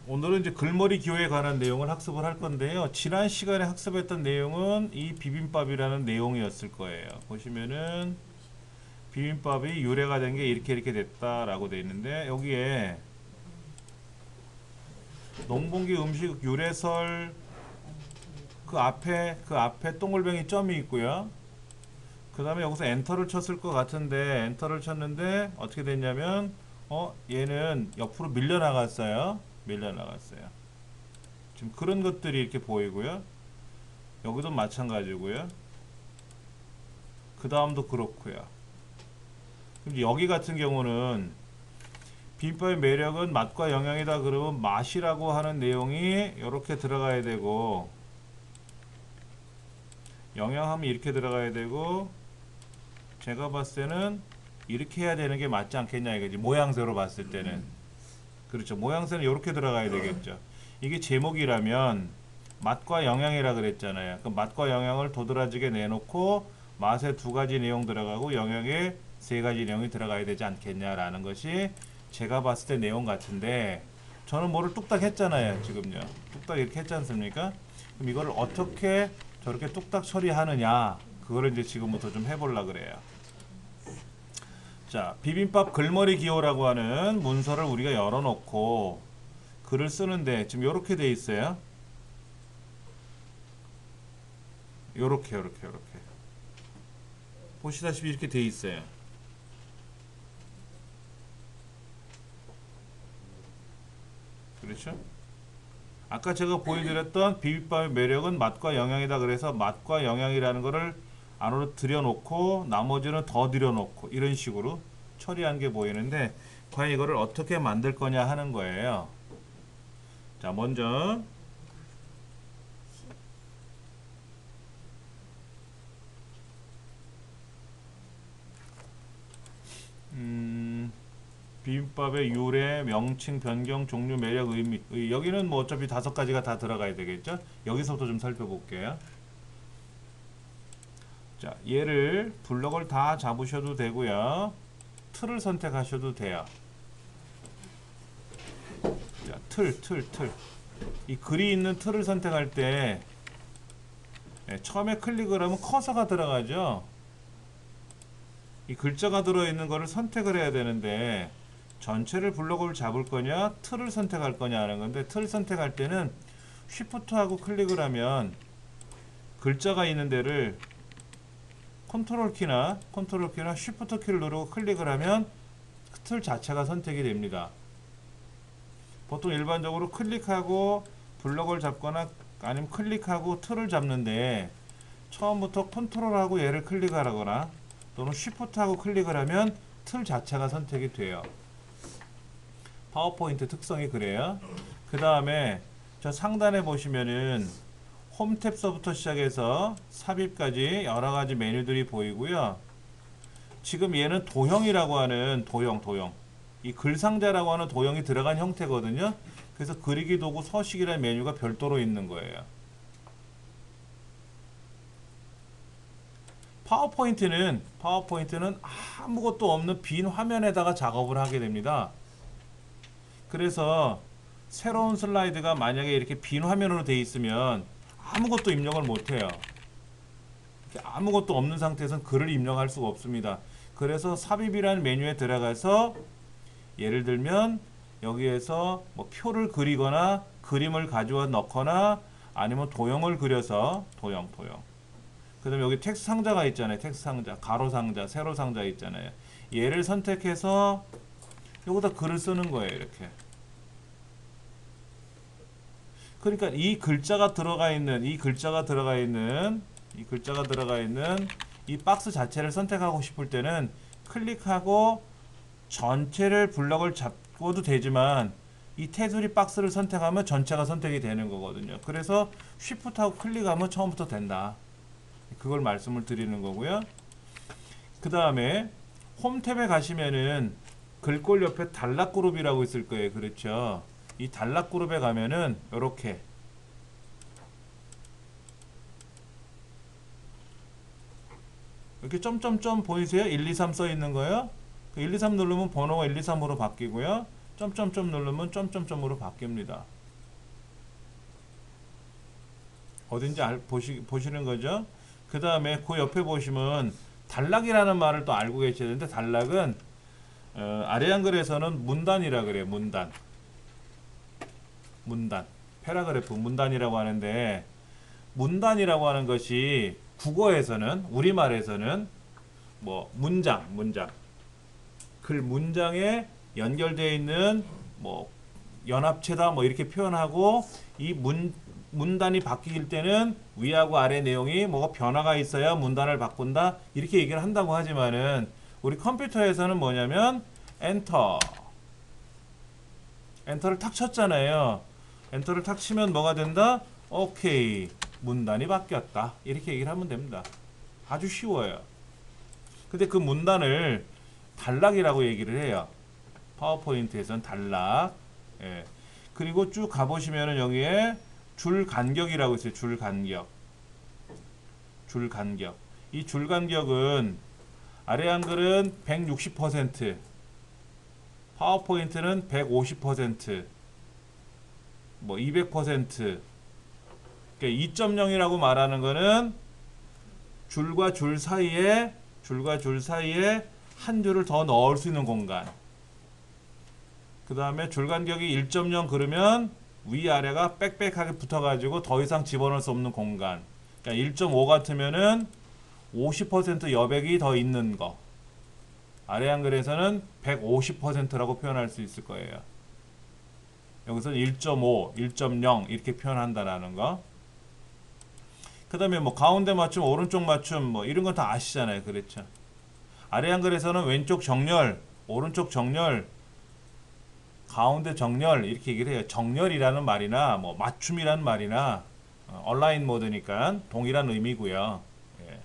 오늘은 이제 글머리 기호에 관한 내용을 학습을 할 건데요. 지난 시간에 학습했던 내용은 이 비빔밥이라는 내용이었을 거예요. 보시면은 비빔밥이 유래가 된 게 이렇게 이렇게 됐다라고 돼 있는데 여기에 농번기 음식 유래설 그 앞에 동글뱅이 점이 있고요. 그 다음에 여기서 엔터를 쳤을 것 같은데 엔터를 쳤는데 어떻게 됐냐면 얘는 옆으로 밀려나갔어요. 밀려나갔어요. 지금 그런 것들이 이렇게 보이고요. 여기도 마찬가지고요. 그 다음도 그렇고요. 그럼 여기 같은 경우는 비빔밥의 매력은 맛과 영양이다 그러면 맛이라고 하는 내용이 이렇게 들어가야 되고 영양하면 이렇게 들어가야 되고 제가 봤을 때는 이렇게 해야 되는 게 맞지 않겠냐 이거지. 모양새로 봤을 때는. 그렇죠. 모양새는 이렇게 들어가야 되겠죠. 이게 제목이라면 맛과 영양이라 그랬잖아요. 그 맛과 영양을 도드라지게 내놓고 맛에 두 가지 내용 들어가고 영양에 세 가지 내용이 들어가야 되지 않겠냐라는 것이 제가 봤을 때 내용 같은데 저는 뭐를 뚝딱 했잖아요. 지금요. 뚝딱 이렇게 했지 않습니까? 그럼 이거를 어떻게 저렇게 뚝딱 처리하느냐 그거를 이제 지금부터 좀 해보려고 그래요. 자, 비빔밥 글머리 기호라고 하는 문서를 우리가 열어놓고 글을 쓰는데 지금 이렇게 돼 있어요. 요렇게 보시다시피 이렇게 돼 있어요. 그렇죠? 아까 제가 보여드렸던 비빔밥의 매력은 맛과 영양이다 그래서 맛과 영양이라는 거를 안으로 들여놓고 나머지는 더 들여놓고 이런 식으로 처리한 게 보이는데 과연 이거를 어떻게 만들 거냐 하는 거예요. 자, 먼저 비빔밥의 유래, 명칭, 변경, 종류, 매력, 의미. 여기는 뭐 어차피 5가지가 다 들어가야 되겠죠? 여기서부터 좀 살펴볼게요. 자, 얘를 블럭을 다 잡으셔도 되고요. 틀을 선택하셔도 돼요. 자, 틀. 이 글이 있는 틀을 선택할 때 처음에 클릭을 하면 커서가 들어가죠. 이 글자가 들어있는 거를 선택을 해야 되는데 전체를 블록을 잡을 거냐 틀을 선택할 거냐 하는 건데 틀 선택할 때는 쉬프트하고 클릭을 하면 글자가 있는 데를 컨트롤 키나 쉬프트 키를 누르고 클릭을 하면 그 틀 자체가 선택이 됩니다. 보통 일반적으로 클릭하고 블록을 잡거나 아니면 클릭하고 틀을 잡는데 처음부터 컨트롤하고 얘를 클릭하거나 또는 쉬프트하고 클릭을 하면 틀 자체가 선택이 돼요. 파워포인트 특성이 그래요. 그 다음에 저 상단에 보시면은 홈 탭서부터 시작해서 삽입까지 여러가지 메뉴들이 보이고요. 지금 얘는 도형이라고 하는 도형 이 글상자라고 하는 도형이 들어간 형태거든요. 그래서 그리기 도구 서식이라는 메뉴가 별도로 있는 거예요. 파워포인트는 아무것도 없는 빈 화면에다가 작업을 하게 됩니다. 그래서 새로운 슬라이드가 만약에 이렇게 빈 화면으로 되어 있으면 아무것도 입력을 못해요. 아무것도 없는 상태에서는 글을 입력할 수가 없습니다. 그래서 삽입이라는 메뉴에 들어가서 예를 들면 여기에서 뭐 표를 그리거나 그림을 가져와 넣거나 아니면 도형을 그려서 도형 그 다음에 여기 텍스트 상자가 있잖아요. 텍스트 상자, 가로 상자, 세로 상자 있잖아요. 얘를 선택해서 여기다 글을 쓰는 거예요. 이렇게. 그러니까 이 글자가 들어가 있는 이 박스 자체를 선택하고 싶을 때는 클릭하고 전체를 블럭을 잡고도 되지만 이 테두리 박스를 선택하면 전체가 선택이 되는 거거든요. 그래서 쉬프트하고 클릭하면 처음부터 된다. 그걸 말씀을 드리는 거고요. 그 다음에 홈 탭에 가시면은 글꼴 옆에 단락 그룹이라고 있을 거예요. 그렇죠. 이 단락 그룹에 가면은 이렇게 이렇게 점점점 보이세요? 1, 2, 3 써 있는 거예요. 1, 2, 3 누르면 번호가 1, 2, 3으로 바뀌고요. 점점점 누르면 점점점으로 바뀝니다. 어딘지 보시는 거죠? 그 다음에 그 옆에 보시면 단락이라는 말을 또 알고 계셔야 되는데, 단락은 아래 한글에서는 문단이라 그래요. 문단. 패러그래프 문단이라고 하는데, 문단이라고 하는 것이 국어에서는, 우리말에서는 뭐 문장 글 문장에 연결되어 있는 뭐 연합체다 뭐 이렇게 표현하고, 이 문단이 바뀔 때는 위하고 아래 내용이 뭐가 변화가 있어야 문단을 바꾼다 이렇게 얘기를 한다고 하지만은, 우리 컴퓨터에서는 뭐냐면 엔터를 탁 쳤잖아요. 엔터를 탁 치면 뭐가 된다? 오케이, 문단이 바뀌었다 이렇게 얘기를 하면 됩니다. 아주 쉬워요. 근데 그 문단을 단락이라고 얘기를 해요. 파워포인트에서는 단락. 예. 그리고 쭉 가보시면은 여기에 줄 간격이라고 있어요. 줄 간격. 이 줄 간격은 아래 한글은 160%, 파워포인트는 150%, 뭐 200%. 그러니까 2.0이라고 말하는 거는 줄과 줄 사이에 한 줄을 더 넣을 수 있는 공간. 그 다음에 줄 간격이 1.0 그러면 위아래가 빽빽하게 붙어가지고 더 이상 집어넣을 수 없는 공간. 그러니까 1.5 같으면은 50% 여백이 더 있는 거. 아래 한글에서는 150%라고 표현할 수 있을 거예요. 여기서는 1.5, 1.0 이렇게 표현한다라는 거. 그 다음에 뭐 가운데 맞춤, 오른쪽 맞춤 뭐 이런 건 다 아시잖아요. 그렇죠? 아래 한글에서는 왼쪽 정렬, 오른쪽 정렬, 가운데 정렬 이렇게 얘기를 해요. 정렬이라는 말이나 뭐 맞춤이라는 말이나 온라인 모드니까 동일한 의미고요. 예.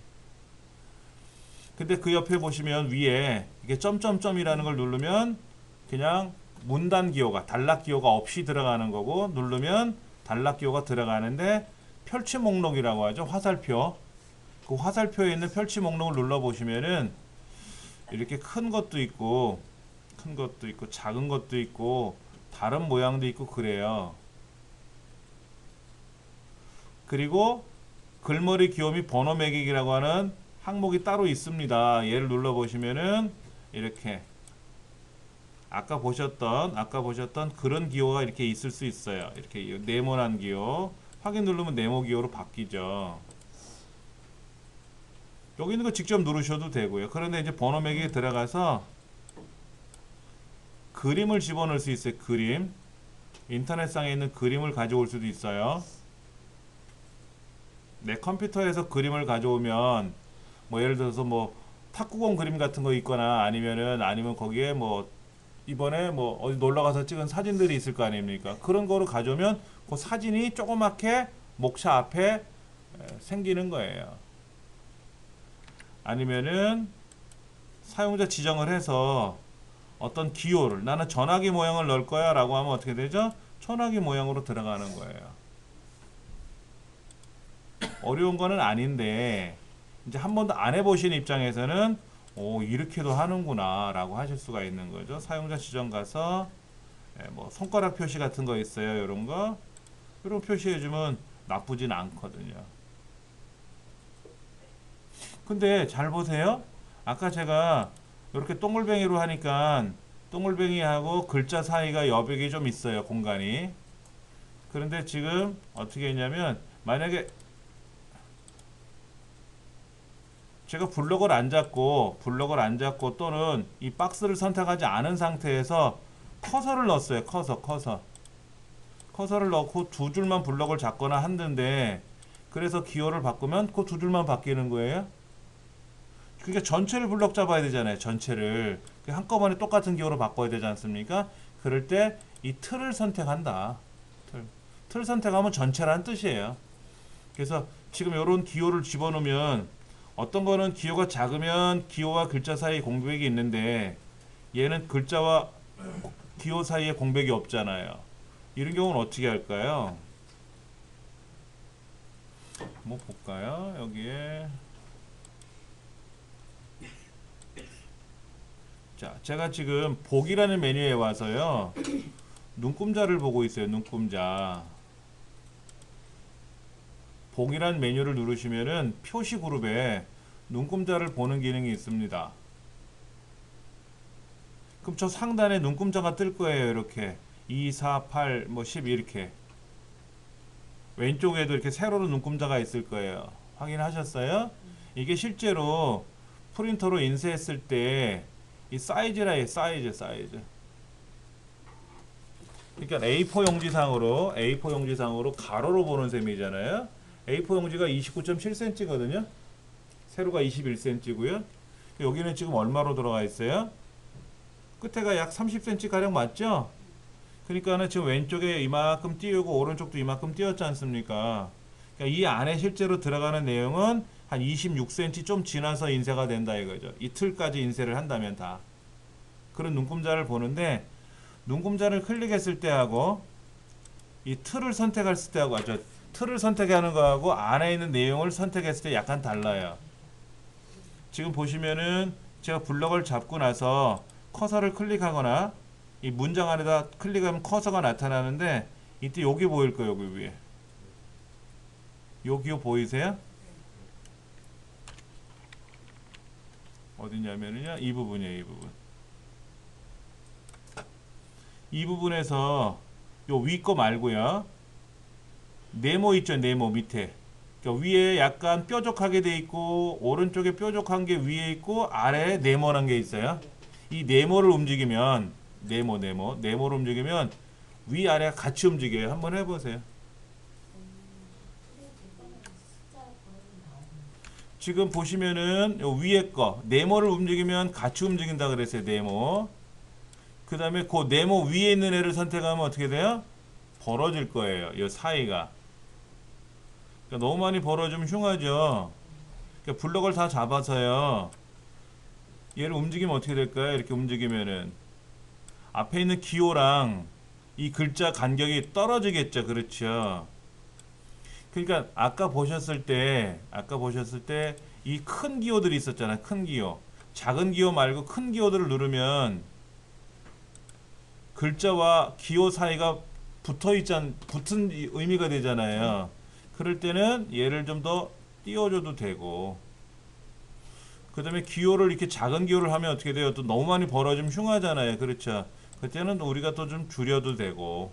근데 그 옆에 보시면 위에 이게 점점점이라는 걸 누르면 그냥 문단 기호가, 단락 기호가 없이 들어가는 거고, 누르면 단락 기호가 들어가는데, 펼치 목록이라고 하죠. 화살표. 그 화살표에 있는 펼치 목록을 눌러 보시면은 이렇게 큰 것도 있고 작은 것도 있고 다른 모양도 있고 그래요. 그리고 글머리 기호 및 번호 매기기라고 하는 항목이 따로 있습니다. 얘를 눌러 보시면은 이렇게 아까 보셨던 그런 기호가 이렇게 있을 수 있어요. 이렇게 네모난 기호. 확인 누르면 네모 기호로 바뀌죠. 여기 있는 거 직접 누르셔도 되고요. 그런데 이제 번호 매기에 들어가서 그림을 집어넣을 수 있어요. 그림. 인터넷상에 있는 그림을 가져올 수도 있어요. 내 컴퓨터에서 그림을 가져오면 뭐 예를 들어서 뭐 탁구공 그림 같은 거 있거나 아니면 거기에 뭐 이번에 뭐 어디 놀러 가서 찍은 사진들이 있을 거 아닙니까? 그런 거로 가져오면 그 사진이 조그맣게 목차 앞에 생기는 거예요. 아니면은 사용자 지정을 해서 어떤 기호를, 나는 전화기 모양을 넣을 거야 라고 하면 어떻게 되죠? 전화기 모양으로 들어가는 거예요. 어려운 거는 아닌데 이제 한 번도 안 해보신 입장에서는 오, 이렇게도 하는구나 라고 하실 수가 있는 거죠. 사용자 지정 가서 뭐 손가락 표시 같은 거 있어요. 이런 거 표시해주면 나쁘진 않거든요. 근데 잘 보세요. 아까 제가 이렇게 동글뱅이로 하니까 동글뱅이하고 글자 사이가 여백이 좀 있어요. 공간이. 그런데 지금 어떻게 했냐면, 만약에 제가 블럭을 안 잡고 또는 이 박스를 선택하지 않은 상태에서 커서를 넣었어요. 커서를 넣고 두 줄만 블럭을 잡거나 한다는데, 그래서 기호를 바꾸면 그 두 줄만 바뀌는 거예요. 그러니까 전체를 블럭 잡아야 되잖아요. 전체를 한꺼번에 똑같은 기호로 바꿔야 되지 않습니까? 그럴 때 이 틀을 선택한다. 틀 선택하면 전체라는 뜻이에요. 그래서 지금 이런 기호를 집어넣으면, 어떤 거는 기호가 작으면 기호와 글자 사이에 공백이 있는데 얘는 글자와 기호 사이에 공백이 없잖아요. 이런 경우는 어떻게 할까요? 뭐 볼까요? 여기에 자, 제가 지금 보기라는 메뉴에 와서요, 눈금자를 보고 있어요. 눈금자. 봉이란 메뉴를 누르시면은 표시 그룹에 눈금자를 보는 기능이 있습니다. 그럼 저 상단에 눈금자가 뜰 거예요. 이렇게 2, 4, 8, 뭐 10 이렇게. 왼쪽에도 이렇게 세로로 눈금자가 있을 거예요. 확인하셨어요? 이게 실제로 프린터로 인쇄했을 때 이 사이즈라 해, 사이즈. 그러니까 A4 용지상으로 가로로 보는 셈이잖아요. A4 용지가 29.7cm거든요. 세로가 21cm고요. 여기는 지금 얼마로 들어가 있어요? 끝에가 약 30cm 가량 맞죠? 그러니까는 지금 왼쪽에 이만큼 띄우고 오른쪽도 이만큼 띄웠지 않습니까? 그러니까 이 안에 실제로 들어가는 내용은 한 26cm 좀 지나서 인쇄가 된다 이거죠. 이 틀까지 인쇄를 한다면 다. 그런 눈금자를 보는데 눈금자를 클릭했을 때하고 이 틀을 선택했을 때하고 틀을 선택하는 거하고 안에 있는 내용을 선택했을 때 약간 달라요. 지금 보시면은 제가 블럭을 잡고 나서 커서를 클릭하거나 이 문장 안에다 클릭하면 커서가 나타나는데 이때 여기 보일 거예요. 여기 위에. 여기요 보이세요? 어디냐면요. 이 부분이에요. 이 부분. 이 부분에서 요 위 거 말고요. 네모 있죠. 네모 밑에. 그러니까 위에 약간 뾰족하게 돼 있고 오른쪽에 뾰족한 게 위에 있고 아래에 네모난 게 있어요. 이 네모를 움직이면 네모를 움직이면 위아래가 같이 움직여요. 한번 해보세요. 지금 보시면은 요 위에 거 네모를 움직이면 같이 움직인다 그랬어요. 네모. 그 다음에 그 네모 위에 있는 애를 선택하면 어떻게 돼요? 벌어질 거예요. 이 사이가. 그러니까 너무 많이 벌어지면 흉하죠. 그러니까 블럭을 다 잡아서요. 얘를 움직이면 어떻게 될까요? 이렇게 움직이면은 앞에 있는 기호랑 이 글자 간격이 떨어지겠죠. 그렇죠. 그러니까 아까 보셨을 때 이 큰 기호들이 있었잖아요. 큰 기호. 작은 기호 말고 큰 기호들을 누르면 글자와 기호 사이가 붙은 의미가 되잖아요. 그럴 때는 얘를 좀 더 띄워줘도 되고, 그 다음에 기호를 이렇게 작은 기호를 하면 어떻게 돼요? 또 너무 많이 벌어지면 흉하잖아요. 그렇죠. 그때는 우리가 또 좀 줄여도 되고,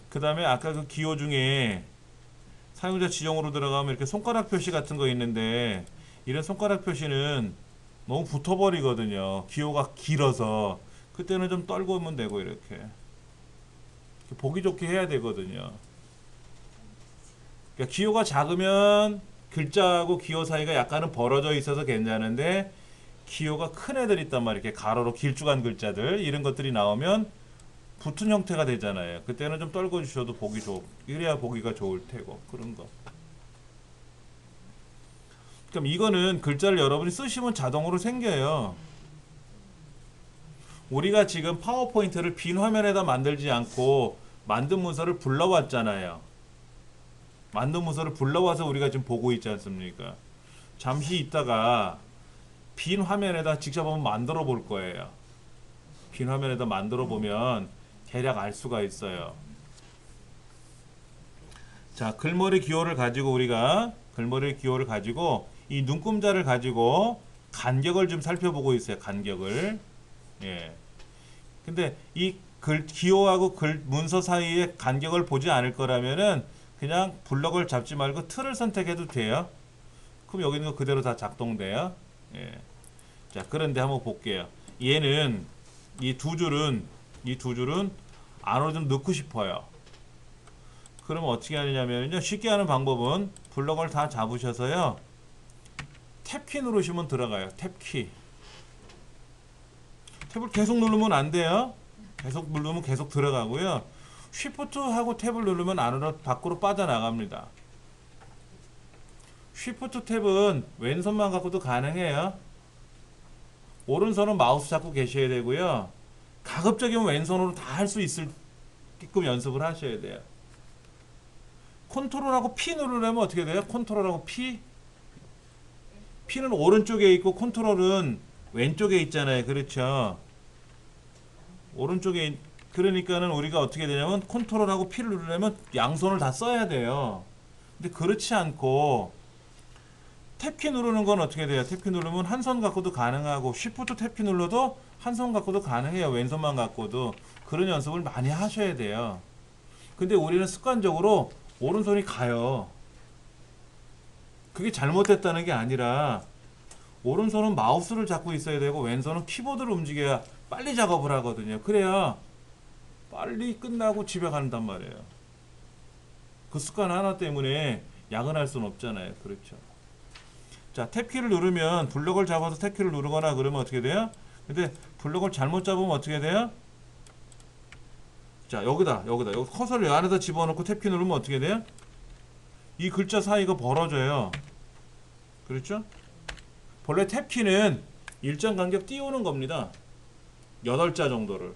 그 다음에 아까 그 기호 중에 사용자 지정으로 들어가면 이렇게 손가락 표시 같은 거 있는데, 이런 손가락 표시는 너무 붙어버리거든요. 기호가 길어서. 그때는 좀 떨고 오면 되고, 이렇게 보기 좋게 해야 되거든요. 그러니까 기호가 작으면 글자하고 기호 사이가 약간은 벌어져 있어서 괜찮은데, 기호가 큰 애들 있단 말이에요. 이렇게 가로로 길쭉한 글자들, 이런 것들이 나오면 붙은 형태가 되잖아요. 그때는 좀 떨궈 주셔도 이래야 보기가 좋을 테고, 그런 거. 그럼 이거는 글자를 여러분이 쓰시면 자동으로 생겨요. 우리가 지금 파워포인트를 빈 화면에다 만들지 않고 만든 문서를 불러왔잖아요. 만든 문서를 불러와서 우리가 지금 보고 있지 않습니까? 잠시 있다가 빈 화면에다 직접 한번 만들어 볼 거예요. 빈 화면에다 만들어 보면 대략 알 수가 있어요. 자, 글머리 기호를 가지고 이 눈금자를 가지고 간격을 좀 살펴보고 있어요. 간격을. 예. 근데 이 기호하고 문서 사이의 간격을 보지 않을 거라면은 그냥 블럭을 잡지 말고 틀을 선택해도 돼요. 그럼 여기 있는 거 그대로 다 작동돼요. 예. 자, 그런데 한번 볼게요. 얘는 이 두 줄은 안으로 좀 넣고 싶어요. 그러면 어떻게 하느냐면요. 쉽게 하는 방법은 블럭을 다 잡으셔서요. 탭키 누르시면 들어가요. 탭키. 탭을 계속 누르면 안 돼요. 계속 누르면 계속 들어가고요. 쉬프트하고 탭을 누르면 안으로 밖으로 빠져나갑니다. 쉬프트 탭은 왼손만 갖고도 가능해요. 오른손은 마우스 잡고 계셔야 되고요. 가급적이면 왼손으로 다 할 수 있게끔 연습을 하셔야 돼요. 컨트롤하고 P 누르려면 어떻게 돼요? 컨트롤하고 P? P는 오른쪽에 있고 컨트롤은 왼쪽에 있잖아요. 그렇죠? 오른쪽에 그러니까는 우리가 어떻게 되냐면 컨트롤하고 P를 누르려면 양손을 다 써야 돼요. 근데 그렇지 않고 탭키 누르는 건 어떻게 돼요? 탭키 누르면 한 손 갖고도 가능하고 쉬프트 탭키 눌러도 한 손 갖고도 가능해요. 왼손만 갖고도. 그런 연습을 많이 하셔야 돼요. 근데 우리는 습관적으로 오른손이 가요. 그게 잘못됐다는 게 아니라 오른손은 마우스를 잡고 있어야 되고 왼손은 키보드를 움직여야 빨리 작업을 하거든요. 그래야 빨리 끝나고 집에 간단 말이에요. 그 습관 하나 때문에 야근할 수는 없잖아요. 그렇죠. 자, 탭키를 누르면 블럭을 잡아서 탭키를 누르거나 그러면 어떻게 돼요? 근데 블럭을 잘못 잡으면 어떻게 돼요? 자, 여기 커서를 이 안에다 집어넣고 탭키 누르면 어떻게 돼요? 이 글자 사이가 벌어져요. 그렇죠? 본래 탭키는 일정 간격 띄우는 겁니다. 8자 정도를.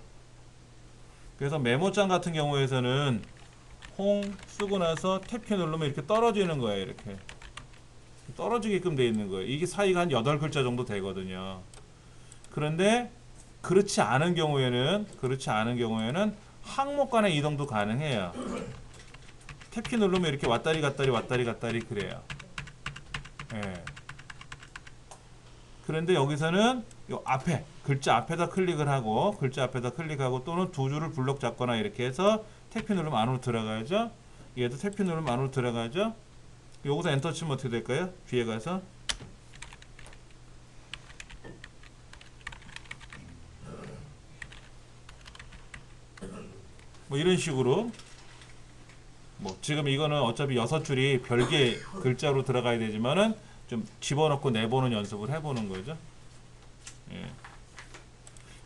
그래서 메모장 같은 경우에서는 홍 쓰고 나서 탭키 누르면 이렇게 떨어지는 거예요. 이렇게 떨어지게끔 돼 있는 거예요. 이게 사이가 한 8글자 정도 되거든요. 그런데 그렇지 않은 경우에는 항목 간의 이동도 가능해요. 탭키 누르면 이렇게 왔다리 갔다리 그래요. 예. 그런데 여기서는 요 앞에 글자 앞에다 클릭을 하고 또는 두 줄을 블럭 잡거나 이렇게 해서 탭키 누르면 안으로 들어가야죠. 얘도 탭키 누르면 안으로 들어가죠. 여기서 엔터 치면 어떻게 될까요? 뒤에 가서 뭐 이런 식으로 뭐 지금 이거는 어차피 6줄이 별개 글자로 들어가야 되지만은 좀 집어넣고 내보는 연습을 해보는 거죠. 예.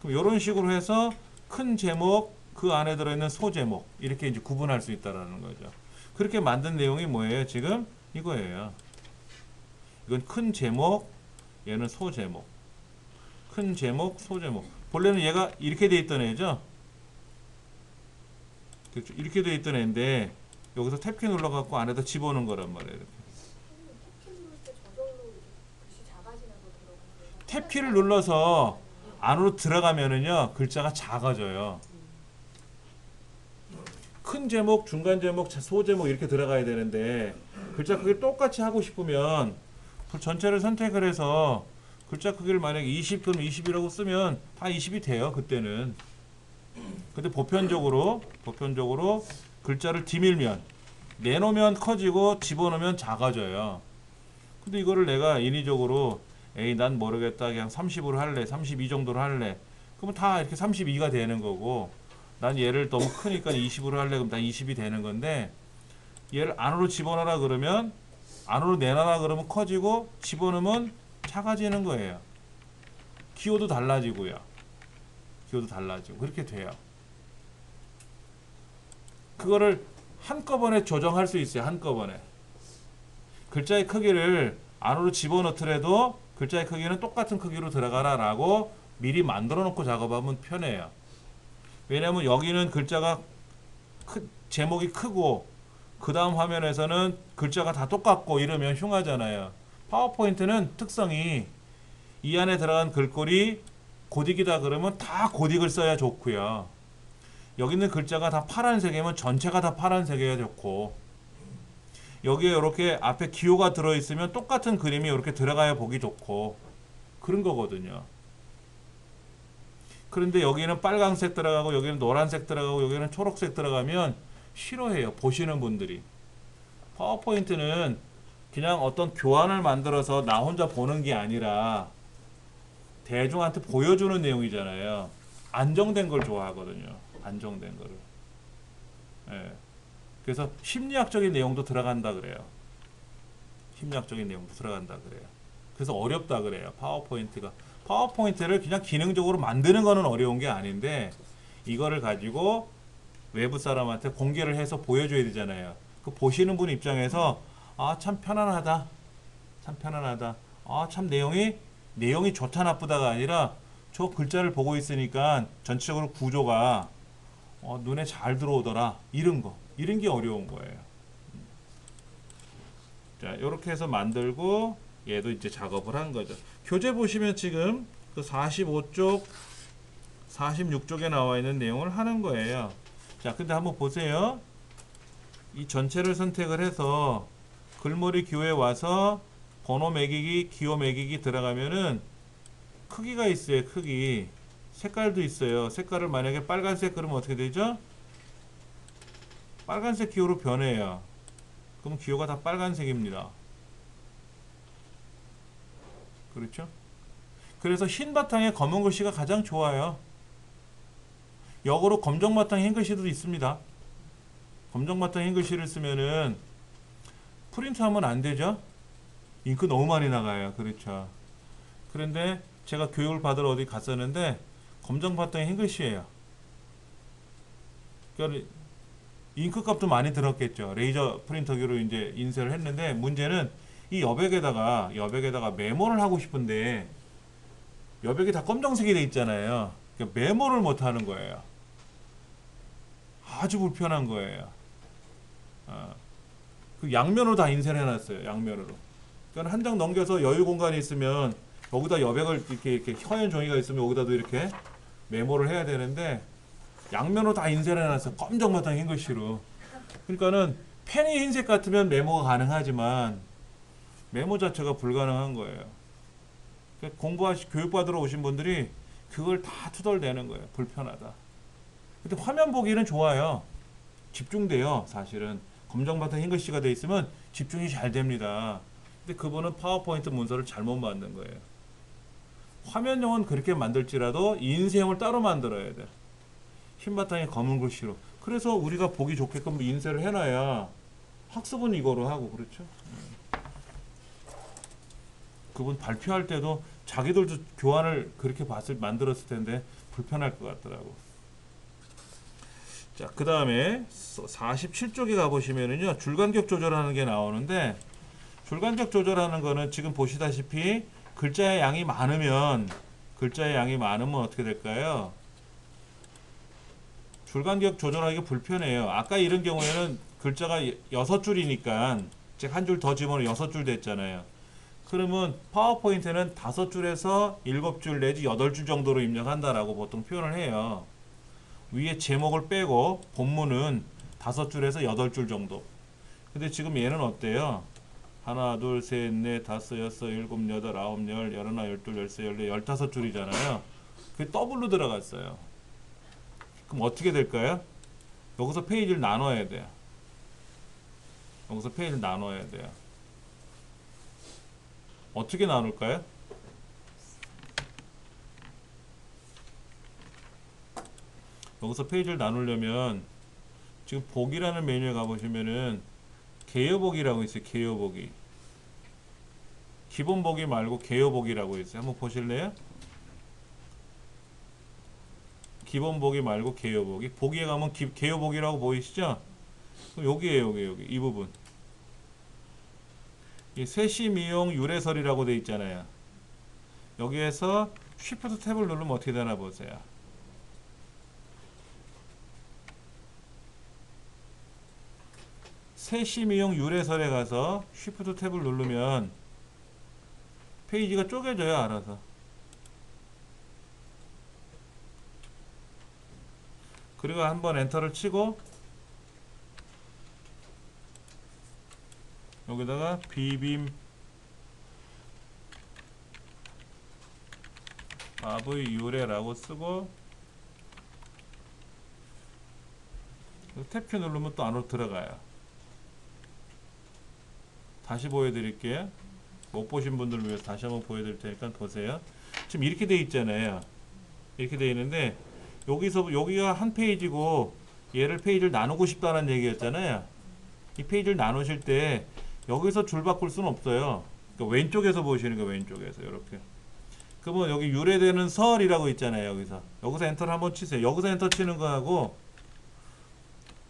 그럼 이런 식으로 해서 큰 제목 그 안에 들어있는 소제목 이렇게 이제 구분할 수 있다라는 거죠. 그렇게 만든 내용이 뭐예요? 지금 이거예요. 이건 큰 제목, 얘는 소제목. 큰 제목, 소제목. 본래는 얘가 이렇게 돼 있던 애죠. 그렇죠? 이렇게 돼 있던 애인데 여기서 탭키 눌러갖고 안에다 집어넣은 거란 말이에요. 이렇게. 탭키를 눌러서 안으로 들어가면은요 글자가 작아져요. 큰 제목, 중간 제목, 소제목 이렇게 들어가야 되는데 글자 크기를 똑같이 하고 싶으면 전체를 선택을 해서 글자 크기를 만약에 20 그럼 20이라고 쓰면 다 20이 돼요. 그때는. 근데 보편적으로 글자를 뒤밀면 내놓으면 커지고 집어넣으면 작아져요. 근데 이거를 내가 인위적으로 에이 난 모르겠다 그냥 30으로 할래 32 정도로 할래 그러면 다 이렇게 32가 되는 거고 난 얘를 너무 크니까 20으로 할래 그럼 다 20이 되는 건데 얘를 안으로 집어넣으라 그러면 안으로 내놔라 그러면 커지고 집어넣으면 작아지는 거예요. 기호도 달라지고요. 그렇게 돼요. 그거를 한꺼번에 조정할 수 있어요. 한꺼번에 글자의 크기를 안으로 집어넣더라도 글자의 크기는 똑같은 크기로 들어가라 라고 미리 만들어 놓고 작업하면 편해요. 왜냐면 여기는 글자가 제목이 크고 그 다음 화면에서는 글자가 다 똑같고 이러면 흉하잖아요. 파워포인트는 특성이 이 안에 들어간 글꼴이 고딕이다 그러면 다 고딕을 써야 좋고요. 여기 있는 글자가 다 파란색이면 전체가 다 파란색이어야 좋고 여기에 이렇게 앞에 기호가 들어있으면 똑같은 그림이 이렇게 들어가야 보기 좋고 그런 거거든요. 그런데 여기는 빨강색 들어가고 여기는 노란색 들어가고 여기는 초록색 들어가면 싫어해요. 보시는 분들이. 파워포인트는 그냥 어떤 교환을 만들어서 나 혼자 보는 게 아니라 대중한테 보여주는 내용이잖아요. 안정된 걸 좋아하거든요. 안정된 거를. 예. 그래서 심리학적인 내용도 들어간다 그래요. 그래서 어렵다 그래요. 파워포인트가. 파워포인트를 그냥 기능적으로 만드는 거는 어려운 게 아닌데 이거를 가지고 외부 사람한테 공개를 해서 보여줘야 되잖아요. 그 보시는 분 입장에서 아 참 편안하다. 아 참 내용이 좋다 나쁘다가 아니라 저 글자를 보고 있으니까 전체적으로 구조가 눈에 잘 들어오더라. 이런 게 어려운 거예요. 자, 이렇게 해서 만들고 얘도 이제 작업을 한 거죠. 교재 보시면 지금 그 45쪽 46쪽에 나와 있는 내용을 하는 거예요. 자, 근데 한번 보세요. 이 전체를 선택을 해서 글몰이 뷰에 와서 번호 매기기, 기호 매기기 들어가면은 크기가 있어요. 크기. 색깔도 있어요. 색깔을 만약에 빨간색 그러면 어떻게 되죠? 빨간색 기호로 변해요. 그럼 기호가 다 빨간색입니다. 그렇죠? 그래서 흰 바탕에 검은 글씨가 가장 좋아요. 역으로 검정 바탕에 흰 글씨도 있습니다. 검정 바탕에 흰 글씨를 쓰면은 프린트하면 안 되죠? 잉크 너무 많이 나가요. 그렇죠? 그런데 제가 교육을 받으러 어디 갔었는데 검정 바탕에 흰 글씨예요. 그러니까 잉크 값도 많이 들었겠죠. 레이저 프린터기로 이제 인쇄를 했는데 문제는 이 여백에다가 메모를 하고 싶은데 여백이 다 검정색이 돼 있잖아요. 그러니까 메모를 못 하는 거예요. 아주 불편한 거예요. 그 양면으로 다 인쇄를 해놨어요. 양면으로. 그러니까 한 장 넘겨서 여유 공간이 있으면 여기다 여백을 이렇게 허연 종이가 있으면 여기다도 이렇게 메모를 해야 되는데 양면으로 다 인쇄를 해놨어요. 검정 바탕 흰 글씨로. 그러니까는 펜이 흰색 같으면 메모가 가능하지만 메모 자체가 불가능한 거예요. 그러니까 교육받으러 오신 분들이 그걸 다 투덜대는 거예요. 불편하다. 근데 화면 보기는 좋아요. 집중돼요. 사실은 검정 바탕 흰 글씨가 돼 있으면 집중이 잘 됩니다. 근데 그분은 파워포인트 문서를 잘못 만든 거예요. 화면용은 그렇게 만들지라도 인쇄용을 따로 만들어야 돼. 흰 바탕에 검은 글씨로. 그래서 우리가 보기 좋게끔 인쇄를 해놔야 학습은 이거로 하고 그렇죠. 그분 발표할 때도 자기들도 교환을 그렇게 만들었을 텐데 불편할 것 같더라고. 자, 그 다음에 47쪽에 가보시면은요, 줄간격 조절하는 게 나오는데, 줄간격 조절하는 거는 지금 보시다시피 글자의 양이 많으면 어떻게 될까요? 줄간격 조절하기가 불편해요. 아까 이런 경우에는 글자가 6줄이니까 즉 한 줄 더 집어넣으면 6줄 됐잖아요. 그러면 파워포인트는 5줄에서 7줄 내지 8줄 정도로 입력한다라고 보통 표현을 해요. 위에 제목을 빼고 본문은 5줄에서 8줄 정도. 근데 지금 얘는 어때요? 하나, 둘, 셋, 넷, 다섯, 여섯, 일곱, 여덟, 아홉, 열, 열하나, 열둘, 열세, 열네, 15줄이잖아요. 그게 더블로 들어갔어요. 그럼 어떻게 될까요? 여기서 페이지를 나눠야 돼요. 어떻게 나눌까요? 여기서 페이지를 나누려면 지금 보기라는 메뉴에 가보시면은 개요보기라고 있어요. 개요보기. 기본 보기 말고 개요보기라고 있어요. 한번 보실래요? 기본 보기 말고 개요보기. 보기에 가면 개요보기라고 보이시죠? 그럼 여기에요. 여기. 이 부분. 이 세시미용 유래설이라고 돼 있잖아요. 여기에서 쉬프트 탭을 누르면 어떻게 되나 보세요. 세시미용 유래설에 가서 쉬프트 탭을 누르면 페이지가 쪼개져요. 알아서. 그리고 한번 엔터를 치고 여기다가 비빔밥의 유래라고 쓰고 탭키 누르면 또 안으로 들어가요. 다시 보여드릴게요. 못 보신 분들을 위해서 다시 한번 보여드릴 테니까 보세요. 지금 이렇게 돼 있잖아요. 이렇게 돼 있는데 여기가 한 페이지고 얘를 페이지를 나누고 싶다는 얘기였잖아요. 이 페이지를 나누실 때 여기서 줄 바꿀 수는 없어요. 그러니까 왼쪽에서 보시는 거예요. 왼쪽에서 이렇게. 그러면 여기 유래되는 설이라고 있잖아요. 여기서 엔터를 한번 치세요. 여기서 엔터 치는 거하고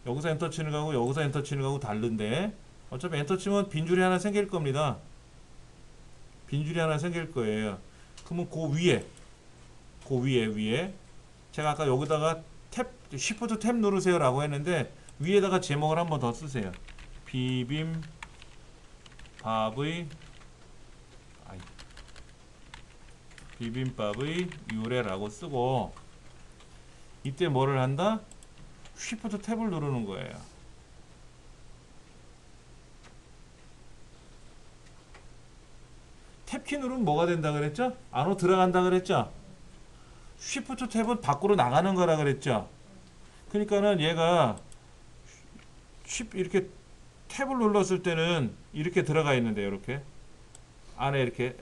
여기서 엔터 치는 거하고 다른데 어차피 엔터 치면 빈줄이 하나 생길 겁니다. 빈줄이 하나 생길 거예요. 그러면 그 위에 제가 아까 여기다가 쉬프트 탭 누르세요 라고 했는데 위에다가 제목을 한번 더 쓰세요. 비빔밥의 유래라고 쓰고 이때 뭐를 한다? Shift 탭을 누르는 거예요. 탭키 누르면 뭐가 된다 그랬죠? 안으로 들어간다 그랬죠? Shift 탭은 밖으로 나가는 거라 그랬죠? 그러니까는 얘가 이렇게 탭을 눌렀을 때는 이렇게 들어가 있는데 이렇게 안에 이렇게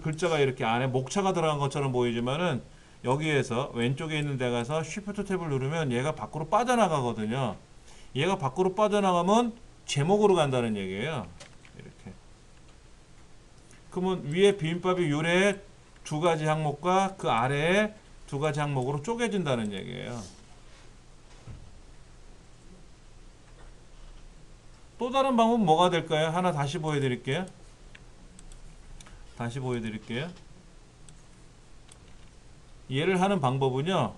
글자가 이렇게 안에 목차가 들어간 것처럼 보이지만은 여기에서 왼쪽에 있는 데 가서 Shift 탭을 누르면 얘가 밖으로 빠져나가거든요. 얘가 밖으로 빠져나가면 제목으로 간다는 얘기예요. 이렇게. 그러면 위에 비빔밥이 요래 두 가지 항목과 그 아래에 두 가지 항목으로 쪼개진다는 얘기예요. 또 다른 방법은 뭐가 될까요? 하나 다시 보여드릴게요. 다시 보여드릴게요. 얘를 하는 방법은요.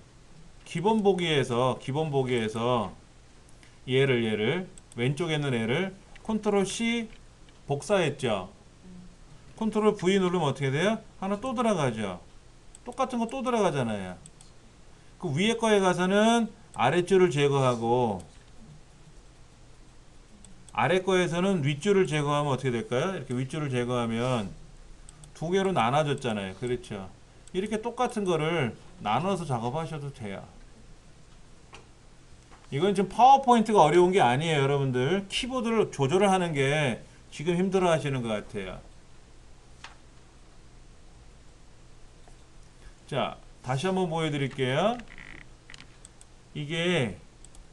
기본 보기에서 얘를 왼쪽에 있는 애를 컨트롤 C 복사했죠. 컨트롤 V 누르면 어떻게 돼요? 하나 또 들어가죠. 똑같은 거 또 들어가잖아요. 그 위에 거에 가서는 아랫줄을 제거하고 아래 거에서는 윗줄을 제거하면 어떻게 될까요? 이렇게 윗줄을 제거하면 두 개로 나눠졌잖아요. 그렇죠? 이렇게 똑같은 거를 나눠서 작업하셔도 돼요. 이건 지금 파워포인트가 어려운 게 아니에요, 여러분들. 키보드를 조절을 하는 게 지금 힘들어 하시는 것 같아요. 자, 다시 한번 보여드릴게요. 이게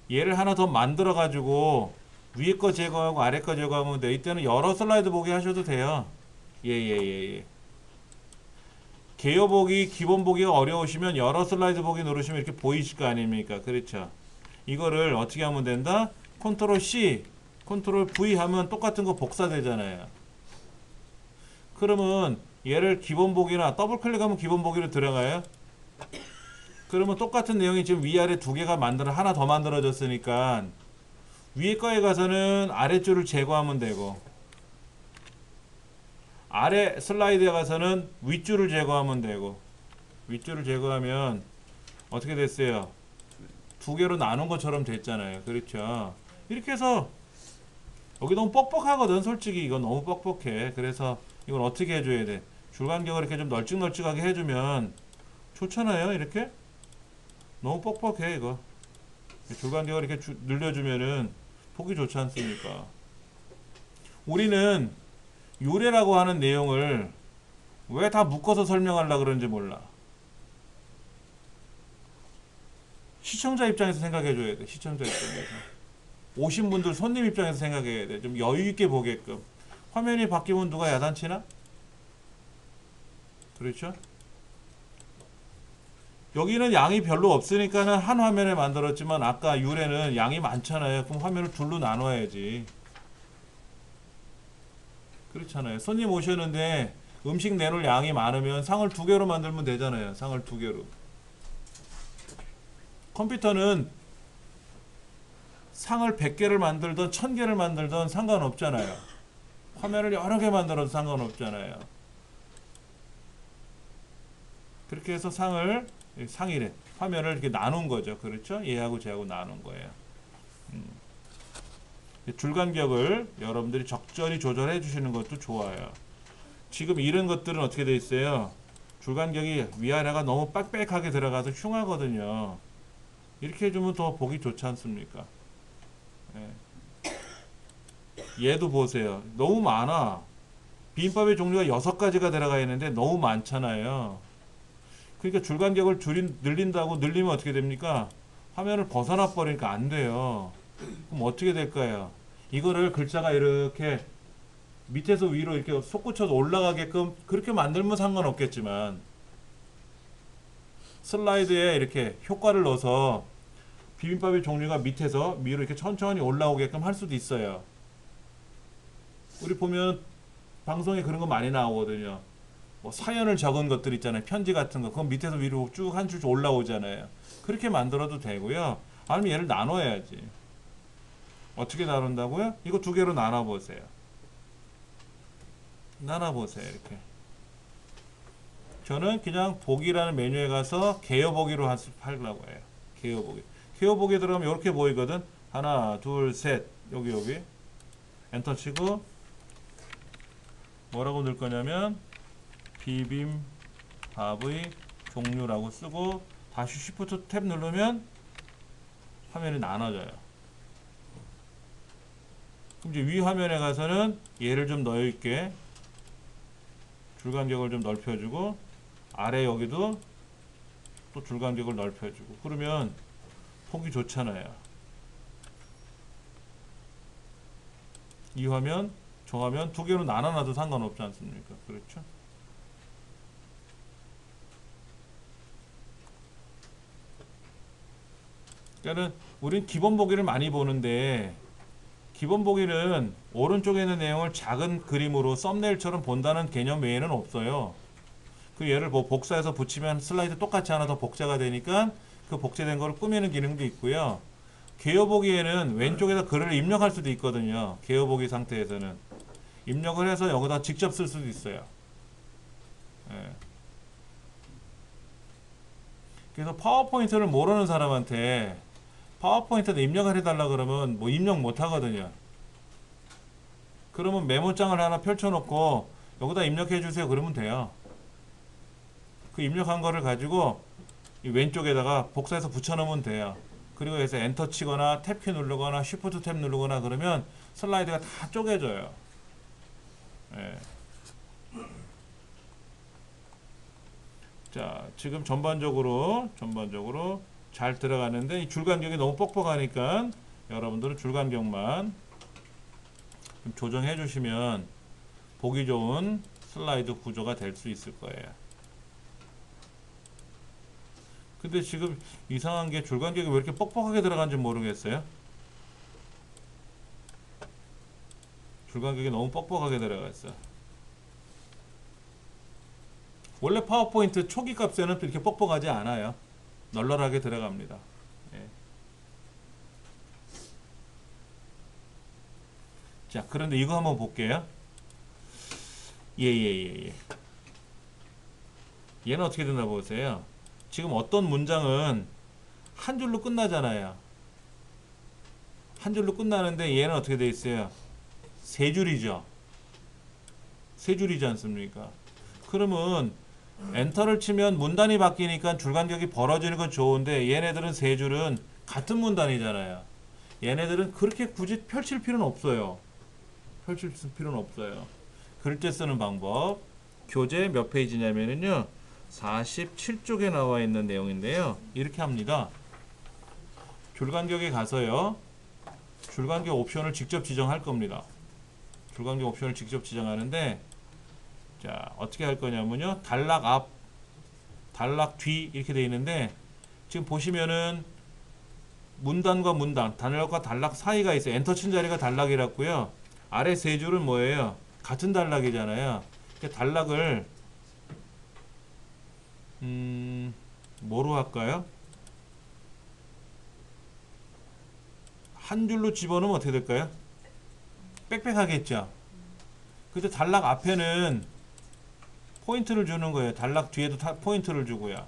얘를 하나 더 만들어 가지고 위에 거 제거하고 아래 거 제거하면 돼. 이때는 여러 슬라이드 보기 하셔도 돼요. 예. 개요 보기, 기본 보기가 어려우시면 여러 슬라이드 보기 누르시면 이렇게 보이실 거 아닙니까? 그렇죠? 이거를 어떻게 하면 된다? 컨트롤 C, 컨트롤 V 하면 똑같은 거 복사되잖아요. 그러면 얘를 기본 보기나 더블 클릭하면 기본 보기로 들어가요. 그러면 똑같은 내용이 지금 위아래 두 개가 하나 더 만들어졌으니까 위에 거에 가서는 아랫줄을 제거하면 되고 아래 슬라이드에 가서는 윗줄을 제거하면 되고 윗줄을 제거하면 어떻게 됐어요? 두 개로 나눈 것처럼 됐잖아요. 그렇죠? 이렇게 해서 여기 너무 뻑뻑하거든. 솔직히 이건 너무 뻑뻑해. 그래서 이걸 어떻게 해줘야 돼? 줄간격을 이렇게 좀 널찍널찍하게 해주면 좋잖아요. 이렇게 너무 뻑뻑해 이거. 줄간격을 이렇게 늘려주면은 보기 좋지 않습니까? 우리는 요래라고 하는 내용을 왜 다 묶어서 설명하려고 그러는지 몰라. 시청자 입장에서 생각해 줘야 돼. 시청자 입장에서. 오신 분들 손님 입장에서 생각해야 돼. 좀 여유 있게 보게끔. 화면이 바뀌면 누가 야단치나? 그렇죠? 여기는 양이 별로 없으니까는 한 화면에 만들었지만 아까 유래는 양이 많잖아요. 그럼 화면을 둘로 나눠야지. 그렇잖아요. 손님 오셨는데 음식 내놓을 양이 많으면 상을 두 개로 만들면 되잖아요. 상을 두 개로. 컴퓨터는 상을 100개를 만들든 1000개를 만들든 상관없잖아요. 화면을 여러 개 만들어도 상관없잖아요. 그렇게 해서 상이래. 화면을 이렇게 나눈 거죠. 그렇죠? 얘하고 쟤하고 나눈 거예요. 줄간격을 여러분들이 적절히 조절해 주시는 것도 좋아요. 지금 이런 것들은 어떻게 돼 있어요? 줄간격이 위아래가 너무 빽빽하게 들어가서 흉하거든요. 이렇게 해주면 더 보기 좋지 않습니까? 얘도 보세요. 너무 많아. 비빔밥의 종류가 6가지가 들어가 있는데 너무 많잖아요. 그러니까 줄간격을 늘린다고 늘리면 어떻게 됩니까? 화면을 벗어나 버리니까 안 돼요. 그럼 어떻게 될까요? 이거를 글자가 이렇게 밑에서 위로 이렇게 솟구쳐서 올라가게끔 그렇게 만들면 상관없겠지만 슬라이드에 이렇게 효과를 넣어서 비빔밥의 종류가 밑에서 위로 이렇게 천천히 올라오게끔 할 수도 있어요. 우리 보면 방송에 그런 거 많이 나오거든요. 뭐 사연을 적은 것들 있잖아요. 편지 같은 거. 그건 밑에서 위로 쭉 한 줄 올라오잖아요. 그렇게 만들어도 되고요. 아니면 얘를 나눠야지. 어떻게 나눈다고요? 이거 두 개로 나눠보세요. 나눠보세요. 이렇게. 저는 그냥 보기라는 메뉴에 가서 개요 보기로 하려고 해요. 개요 보기. 개요 보기에 들어가면 이렇게 보이거든. 하나, 둘, 셋. 여기. 엔터 치고 뭐라고 넣을 거냐면 비빔밥의 종류라고 쓰고 다시 쉬프트 탭 누르면 화면이 나눠져요. 그럼 이제 위 화면에 가서는 얘를 좀 넣어있게 줄간격을 좀 넓혀주고 아래 여기도 또 줄간격을 넓혀주고 그러면 보기 좋잖아요. 이 화면, 저 화면 두 개로 나눠놔도 상관없지 않습니까? 그렇죠? 그러니까 우린 기본 보기를 많이 보는데 기본 보기는 오른쪽에 있는 내용을 작은 그림으로 썸네일처럼 본다는 개념 외에는 없어요. 그 얘를 뭐 복사해서 붙이면 슬라이드 똑같이 하나 더 복제가 되니까 그 복제된 거를 꾸미는 기능도 있고요. 개요 보기에는 왼쪽에다 글을 입력할 수도 있거든요. 개요 보기 상태에서는 입력을 해서 여기다 직접 쓸 수도 있어요. 예. 그래서 파워포인트를 모르는 사람한테 파워포인트에 입력을 해달라 그러면 뭐 입력 못 하거든요. 그러면 메모장을 하나 펼쳐놓고 여기다 입력해 주세요 그러면 돼요. 그 입력한 거를 가지고 이 왼쪽에다가 복사해서 붙여놓으면 돼요. 그리고 해서 엔터 치거나 탭키 누르거나 쉬프트 탭 누르거나 그러면 슬라이드가 다 쪼개져요. 예. 자, 지금 전반적으로 잘 들어가는데 이 줄간격이 너무 뻑뻑하니까 여러분들은 줄간격만 좀 조정해 주시면 보기 좋은 슬라이드 구조가 될 수 있을 거예요. 근데 지금 이상한 게 줄간격이 왜 이렇게 뻑뻑하게 들어간지 모르겠어요. 줄간격이 너무 뻑뻑하게 들어갔어. 원래 파워포인트 초기 값에는 이렇게 뻑뻑하지 않아요. 널널하게 들어갑니다. 예. 자, 그런데 이거 한번 볼게요. 예. 얘는 어떻게 되나 보세요. 지금 어떤 문장은 한 줄로 끝나잖아요. 한 줄로 끝나는데 얘는 어떻게 돼 있어요? 세 줄이죠. 세 줄이지 않습니까? 그러면 엔터를 치면 문단이 바뀌니까 줄간격이 벌어지는 건 좋은데 얘네들은 세 줄은 같은 문단이잖아요. 얘네들은 그렇게 굳이 펼칠 필요는 없어요. 펼칠 필요는 없어요. 그럴 때 쓰는 방법. 교재 몇 페이지냐면요. 47쪽에 나와 있는 내용인데요. 이렇게 합니다. 줄간격에 가서요. 줄간격 옵션을 직접 지정할 겁니다. 줄간격 옵션을 직접 지정하는데 자, 어떻게 할 거냐면요. 단락 앞, 단락 뒤 이렇게 되어 있는데 지금 보시면은 문단과 문단, 단락과 단락 사이가 있어요. 엔터 친 자리가 단락이라고요. 아래 세 줄은 뭐예요? 같은 단락이잖아요. 그러니까 단락을 뭐로 할까요? 한 줄로 집어넣으면 어떻게 될까요? 빽빽하겠죠. 근데 단락 앞에는 포인트를 주는 거예요. 단락 뒤에도 포인트를 주고요.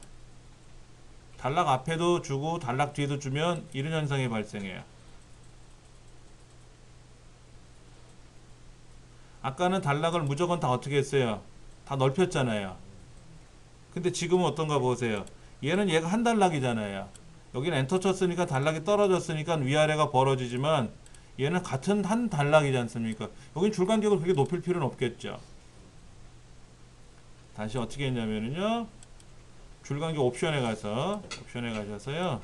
단락 앞에도 주고 단락 뒤에도 주면 이런 현상이 발생해요. 아까는 단락을 무조건 다 어떻게 했어요? 다 넓혔잖아요. 근데 지금은 어떤가 보세요. 얘는 얘가 한 단락이잖아요. 여기는 엔터 쳤으니까 단락이 떨어졌으니까 위아래가 벌어지지만 얘는 같은 한 단락이지 않습니까? 여긴 줄간격을 그렇게 높일 필요는 없겠죠. 다시 어떻게 했냐면요. 줄간격 옵션에 가셔서요.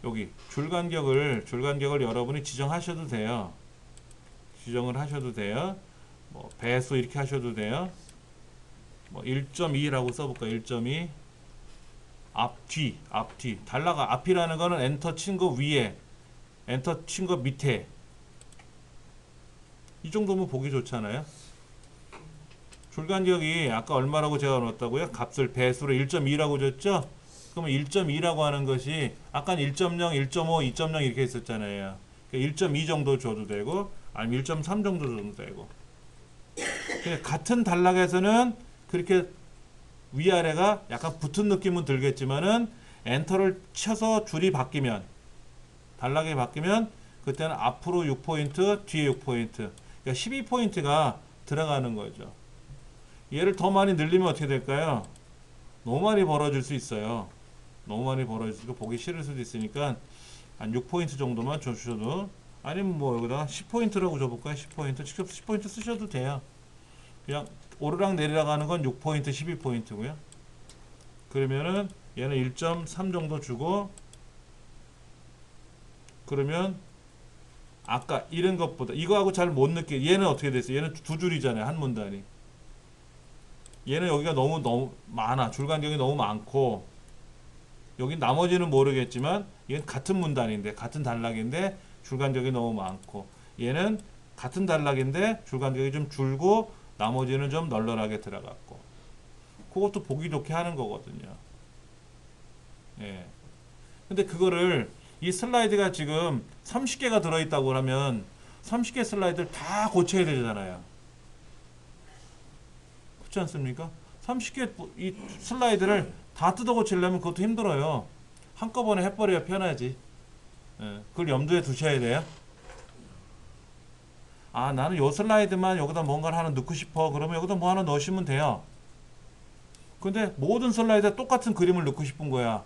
여기 줄간격을 여러분이 지정하셔도 돼요. 지정을 하셔도 돼요. 뭐 배수 이렇게 하셔도 돼요. 뭐 1.2라고 써볼까? 1.2 앞뒤 단락 앞이라는 거는 엔터 친 거 위에 엔터 친 거 밑에 이 정도면 보기 좋잖아요. 줄간격이 아까 얼마라고 제가 넣었다고요? 값을 배수로 1.2라고 줬죠? 그러면 1.2라고 하는 것이 아까 1.0, 1.5, 2.0 이렇게 있었잖아요. 그러니까 1.2 정도 줘도 되고 아니면 1.3 정도 줘도 되고 같은 단락에서는 그렇게 위아래가 약간 붙은 느낌은 들겠지만은 엔터를 쳐서 줄이 바뀌면, 단락이 바뀌면 그때는 앞으로 6포인트, 뒤에 6포인트, 그러니까 12포인트가 들어가는 거죠. 얘를 더 많이 늘리면 어떻게 될까요? 너무 많이 벌어질 수 있어요. 너무 많이 벌어지고 보기 싫을 수도 있으니까 한 6포인트 정도만 줘주셔도, 아니면 뭐 여기다가 10포인트라고 줘볼까요? 10포인트. 직접 10포인트 쓰셔도 돼요. 그냥 오르락 내리락 하는 건 6포인트, 12포인트고요. 그러면은 얘는 1.3 정도 주고, 그러면 아까 이런 것보다 이거하고 잘 못 느껴. 얘는 어떻게 됐어요? 얘는 두 줄이잖아요. 한 문단이. 얘는 여기가 너무 많아. 줄 간격이 너무 많고, 여기 나머지는 모르겠지만 얘는 같은 문단인데, 같은 단락인데 줄 간격이 너무 많고, 얘는 같은 단락인데 줄 간격이 좀 줄고 나머지는 좀 널널하게 들어갔고, 그것도 보기 좋게 하는 거거든요. 예. 근데 그거를 이 슬라이드가 지금 30개가 들어있다고 하면 30개 슬라이드를 다 고쳐야 되잖아요. 그렇지 않습니까? 30개 이 슬라이드를 다 뜯어 고치려면 그것도 힘들어요. 한꺼번에 해버려야 편하지. 예. 그걸 염두에 두셔야 돼요. 아, 나는 요 슬라이드만 여기다 뭔가를 하나 넣고 싶어. 그러면 여기다 뭐 하나 넣으시면 돼요. 근데 모든 슬라이드에 똑같은 그림을 넣고 싶은 거야.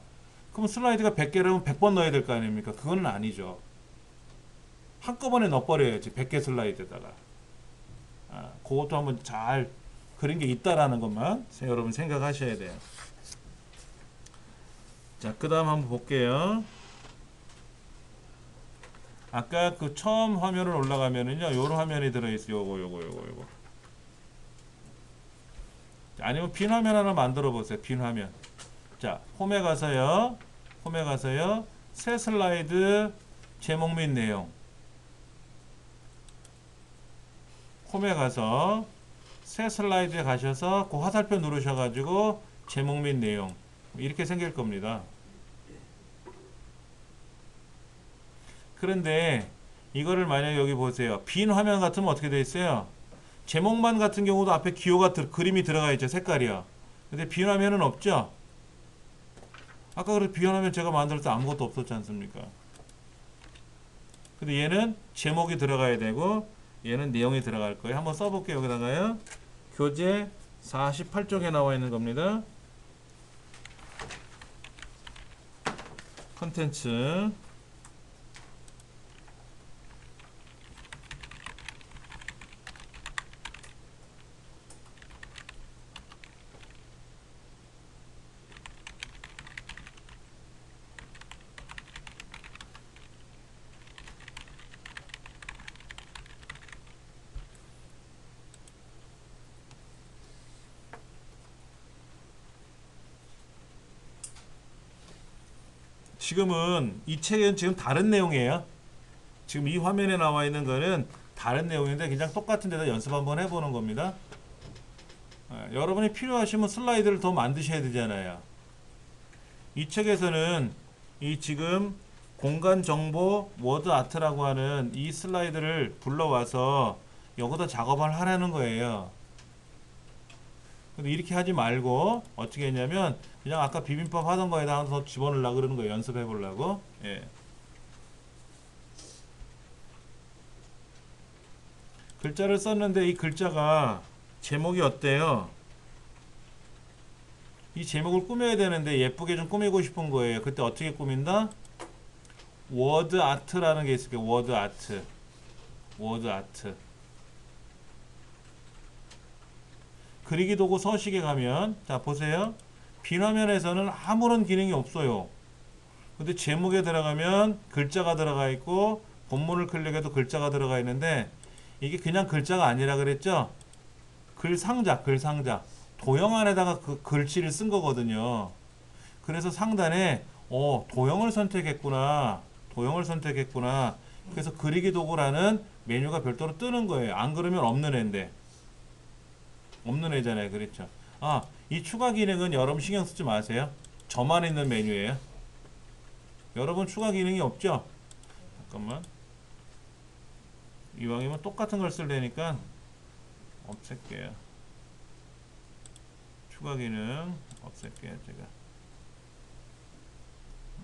그럼 슬라이드가 100개라면 100번 넣어야 될 거 아닙니까? 그건 아니죠. 한꺼번에 넣어버려야지. 100개 슬라이드에다가. 아, 그것도 한번 잘 그린 게 있다라는 것만 여러분 생각하셔야 돼요. 자, 그 다음 한번 볼게요. 아까 그 처음 화면을 올라가면은요, 요런 화면이 들어있어요. 요거. 아니면 빈 화면 하나 만들어 보세요. 빈 화면. 자, 홈에 가서요. 새 슬라이드 제목 및 내용. 홈에 가서 새 슬라이드에 가셔서 그 화살표 누르셔가지고 제목 및 내용. 이렇게 생길 겁니다. 그런데 이거를 만약에 여기 보세요. 빈 화면 같으면 어떻게 되어 있어요? 제목만 같은 경우도 앞에 기호가 그림이 들어가 있죠. 색깔이요. 근데 빈 화면은 없죠? 아까 그래도 빈 화면 제가 만들 때 아무것도 없었지 않습니까? 근데 얘는 제목이 들어가야 되고 얘는 내용이 들어갈 거예요. 한번 써볼게요. 여기다가요. 교재 48쪽에 나와 있는 겁니다. 컨텐츠. 지금은 이 책은 지금 다른 내용이에요. 지금 이 화면에 나와 있는 거는 다른 내용인데 그냥 똑같은 데다 연습 한번 해보는 겁니다. 여러분이 필요하시면 슬라이드를 더 만드셔야 되잖아요. 이 책에서는 이 지금 공간 정보 워드 아트라고 하는 이 슬라이드를 불러와서 여기다 작업을 하라는 거예요. 근데 이렇게 하지 말고 어떻게 했냐면 그냥 아까 비빔밥 하던 거에다 더 집어넣으려고 그러는 거예요. 연습해 보려고. 예. 글자를 썼는데 이 글자가 제목이 어때요? 이 제목을 꾸며야 되는데 예쁘게 좀 꾸미고 싶은 거예요. 그때 어떻게 꾸민다? 워드 아트라는 게 있을게요. 워드 아트. 그리기 도구 서식에 가면 자 보세요. 빈 화면에서는 아무런 기능이 없어요. 근데 제목에 들어가면 글자가 들어가 있고 본문을 클릭해도 글자가 들어가 있는데 이게 그냥 글자가 아니라 그랬죠? 글상자. 도형 안에다가 그 글씨를 쓴 거거든요. 그래서 상단에 도형을 선택했구나. 그래서 그리기 도구라는 메뉴가 별도로 뜨는 거예요. 안 그러면 없는 애인데. 없는 애잖아요. 그렇죠. 아, 이 추가 기능은 여러분 신경 쓰지 마세요. 저만 있는 메뉴예요. 여러분 추가 기능이 없죠? 잠깐만. 이왕이면 똑같은 걸 쓸래니까 없앨게요. 추가 기능 없앨게요. 제가.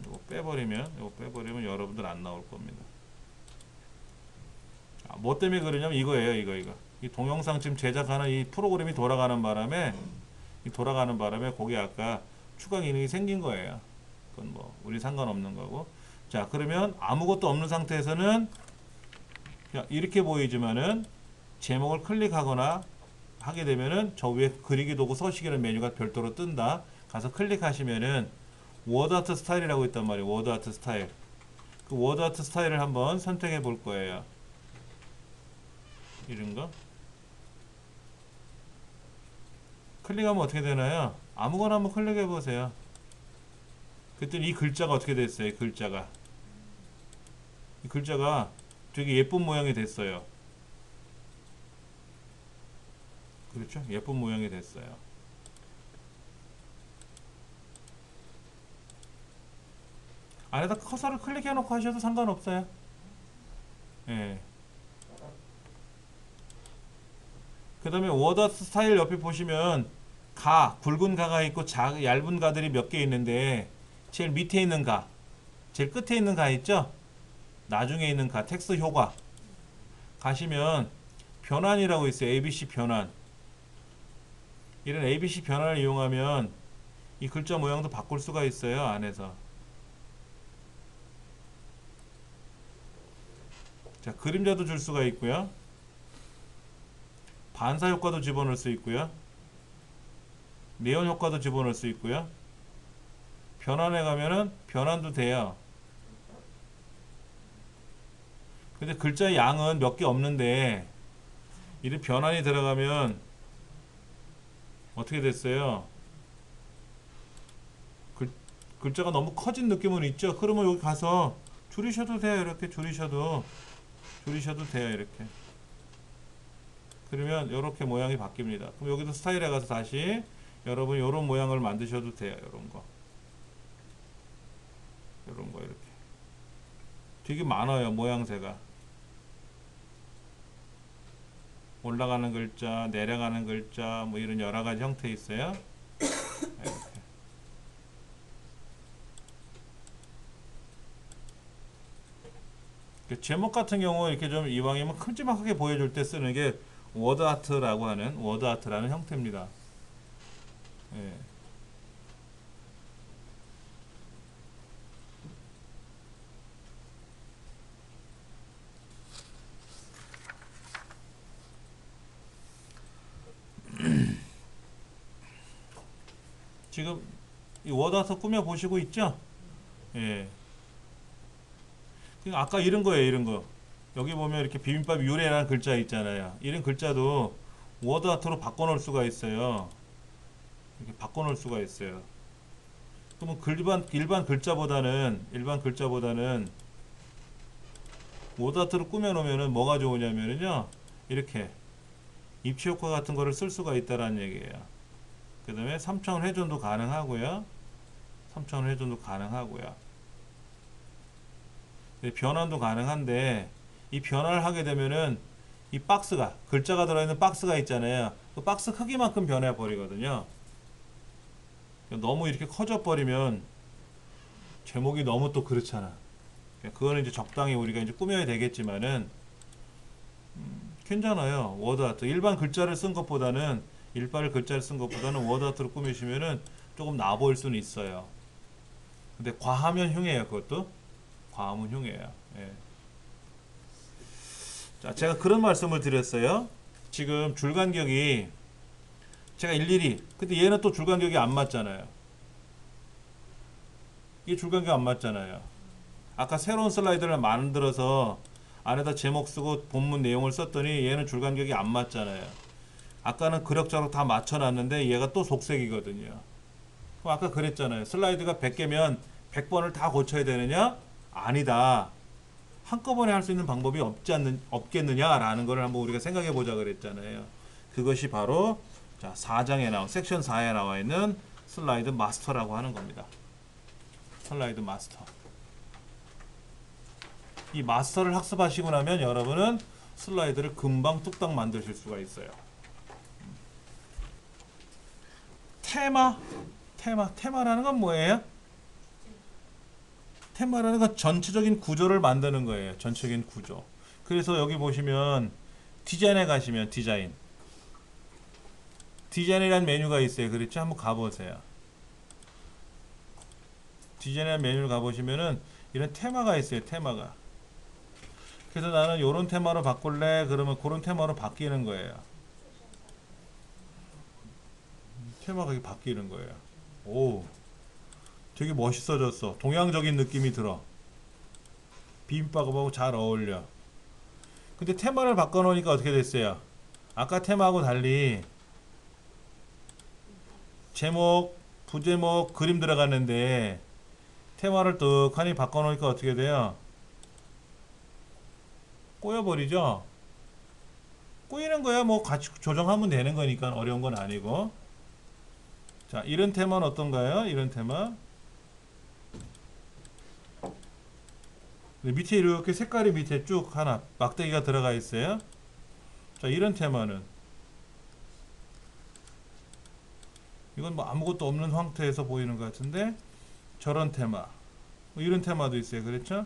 이거 빼버리면 여러분들 안 나올 겁니다. 뭐 때문에 그러냐면 이거예요. 이거. 이 동영상 지금 제작하는 이 프로그램이 돌아가는 바람에 거기 아까 추가 기능이 생긴 거예요. 그건 뭐 우리 상관없는 거고. 자, 그러면 아무것도 없는 상태에서는 이렇게 보이지만은 제목을 클릭하거나 하게 되면은 저 위에 그리기 도구 서식이라는 메뉴가 별도로 뜬다. 가서 클릭하시면은 워드 아트 스타일이라고 있단 말이에요. 워드 아트 스타일. 그 워드 아트 스타일을 한번 선택해 볼 거예요. 이런 거. 클릭하면 어떻게 되나요? 아무거나 한번 클릭해 보세요. 그랬더니 이 글자가 어떻게 됐어요? 이 글자가 되게 예쁜 모양이 됐어요. 그렇죠? 예쁜 모양이 됐어요. 안에다 커서를 클릭해 놓고 하셔도 상관없어요. 예. 그 다음에 워드 스타일 옆에 보시면 굵은 가가 있고 얇은 가들이 몇 개 있는데 제일 밑에 있는 가, 제일 끝에 있는 가 있죠? 나중에 있는 가, 텍스트 효과 가시면 변환이라고 있어요. ABC 변환. 이런 ABC 변환을 이용하면 이 글자 모양도 바꿀 수가 있어요. 안에서. 자, 그림자도 줄 수가 있고요. 반사 효과도 집어넣을 수 있고요. 내연 효과도 집어넣을 수 있고요. 변환에 가면은 변환도 돼요. 근데 글자 양은 몇 개 없는데 이런 변환이 들어가면 어떻게 됐어요? 글자가 너무 커진 느낌은 있죠. 그러면 여기 가서 줄이셔도 돼요. 이렇게 줄이셔도 돼요. 이렇게. 그러면 이렇게 모양이 바뀝니다. 그럼 여기도 스타일에 가서 다시 여러분 이런 모양을 만드셔도 돼요. 이런 거 이렇게 되게 많아요. 모양새가 올라가는 글자, 내려가는 글자, 뭐 이런 여러 가지 형태 있어요. 이렇게. 제목 같은 경우 이렇게 좀 이왕이면 큼지막하게 보여줄 때 쓰는 게 워드 아트라는 형태입니다. 예. 지금 이 워드 아트 꾸며 보시고 있죠? 예. 아까 이런 거예요. 이런 거. 여기 보면 이렇게 비빔밥 유래라는 글자 있잖아요. 이런 글자도 워드 아트로 바꿔놓을 수가 있어요. 이렇게 바꿔놓을 수가 있어요. 그러면 일반 글자보다는 워드 아트로 꾸며놓으면은 뭐가 좋으냐면요. 이렇게 입체 효과 같은 거를 쓸 수가 있다라는 얘기예요. 그 다음에 3차원 회전도 가능하고요. 변환도 가능한데 이 변화를 하게 되면은 이 글자가 들어있는 박스가 있잖아요. 그 박스 크기만큼 변해 버리거든요. 너무 이렇게 커져 버리면 제목이 너무 또 그렇잖아. 그거는 이제 적당히 우리가 이제 꾸며야 되겠지만은 괜찮아요. 워드 아트 일반 글자를 쓴 것보다는 워드 아트로 꾸미시면은 조금 나아 보일 수는 있어요. 근데 과하면 흉해요. 그것도 과하면 흉해요. 예. 자, 제가 그런 말씀을 드렸어요. 지금 줄간격이 제가 일일이 근데 얘는 또 줄간격이 안 맞잖아요. 이게 줄간격 안 맞잖아요. 아까 새로운 슬라이드를 만들어서 안에다 제목 쓰고 본문 내용을 썼더니 얘는 줄간격이 안 맞잖아요. 아까는 그럭저럭 다 맞춰놨는데 얘가 또 속색이거든요. 그럼 아까 그랬잖아요. 슬라이드가 100개면 100번을 다 고쳐야 되느냐? 아니다. 한꺼번에 할 수 있는 방법이 없겠느냐라는 걸 한번 우리가 생각해 보자 그랬잖아요. 그것이 바로 자, 4장에 섹션 4에 나와 있는 슬라이드 마스터라고 하는 겁니다. 슬라이드 마스터. 이 마스터를 학습하시고 나면 여러분은 슬라이드를 금방 뚝딱 만드실 수가 있어요. 테마라는 건 뭐예요? 테마라는 건 전체적인 구조를 만드는 거예요. 전체적인 구조. 그래서 여기 보시면 디자인에 가시면 디자인이라는 메뉴가 있어요. 그렇죠? 한번 가보세요. 디자인이라는 메뉴를 가보시면은 이런 테마가 있어요. 테마가. 그래서 나는 요런 테마로 바꿀래. 그러면 그런 테마로 바뀌는 거예요. 테마가 이렇게 바뀌는 거예요. 오, 되게 멋있어졌어. 동양적인 느낌이 들어. 비빔밥하고 잘 어울려. 근데 테마를 바꿔놓으니까 어떻게 됐어요? 아까 테마하고 달리 제목, 부제목, 그림 들어갔는데 테마를 떡하니 바꿔놓으니까 어떻게 돼요? 꼬여버리죠? 꼬이는 거야. 뭐 같이 조정하면 되는 거니까 어려운 건 아니고. 자, 이런 테마는 어떤가요? 이런 테마. 밑에 이렇게 색깔이 밑에 쭉 하나 막대기가 들어가 있어요. 자, 이런 테마는 이건 뭐 아무것도 없는 상태에서 보이는 것 같은데 저런 테마 뭐 이런 테마도 있어요. 그렇죠?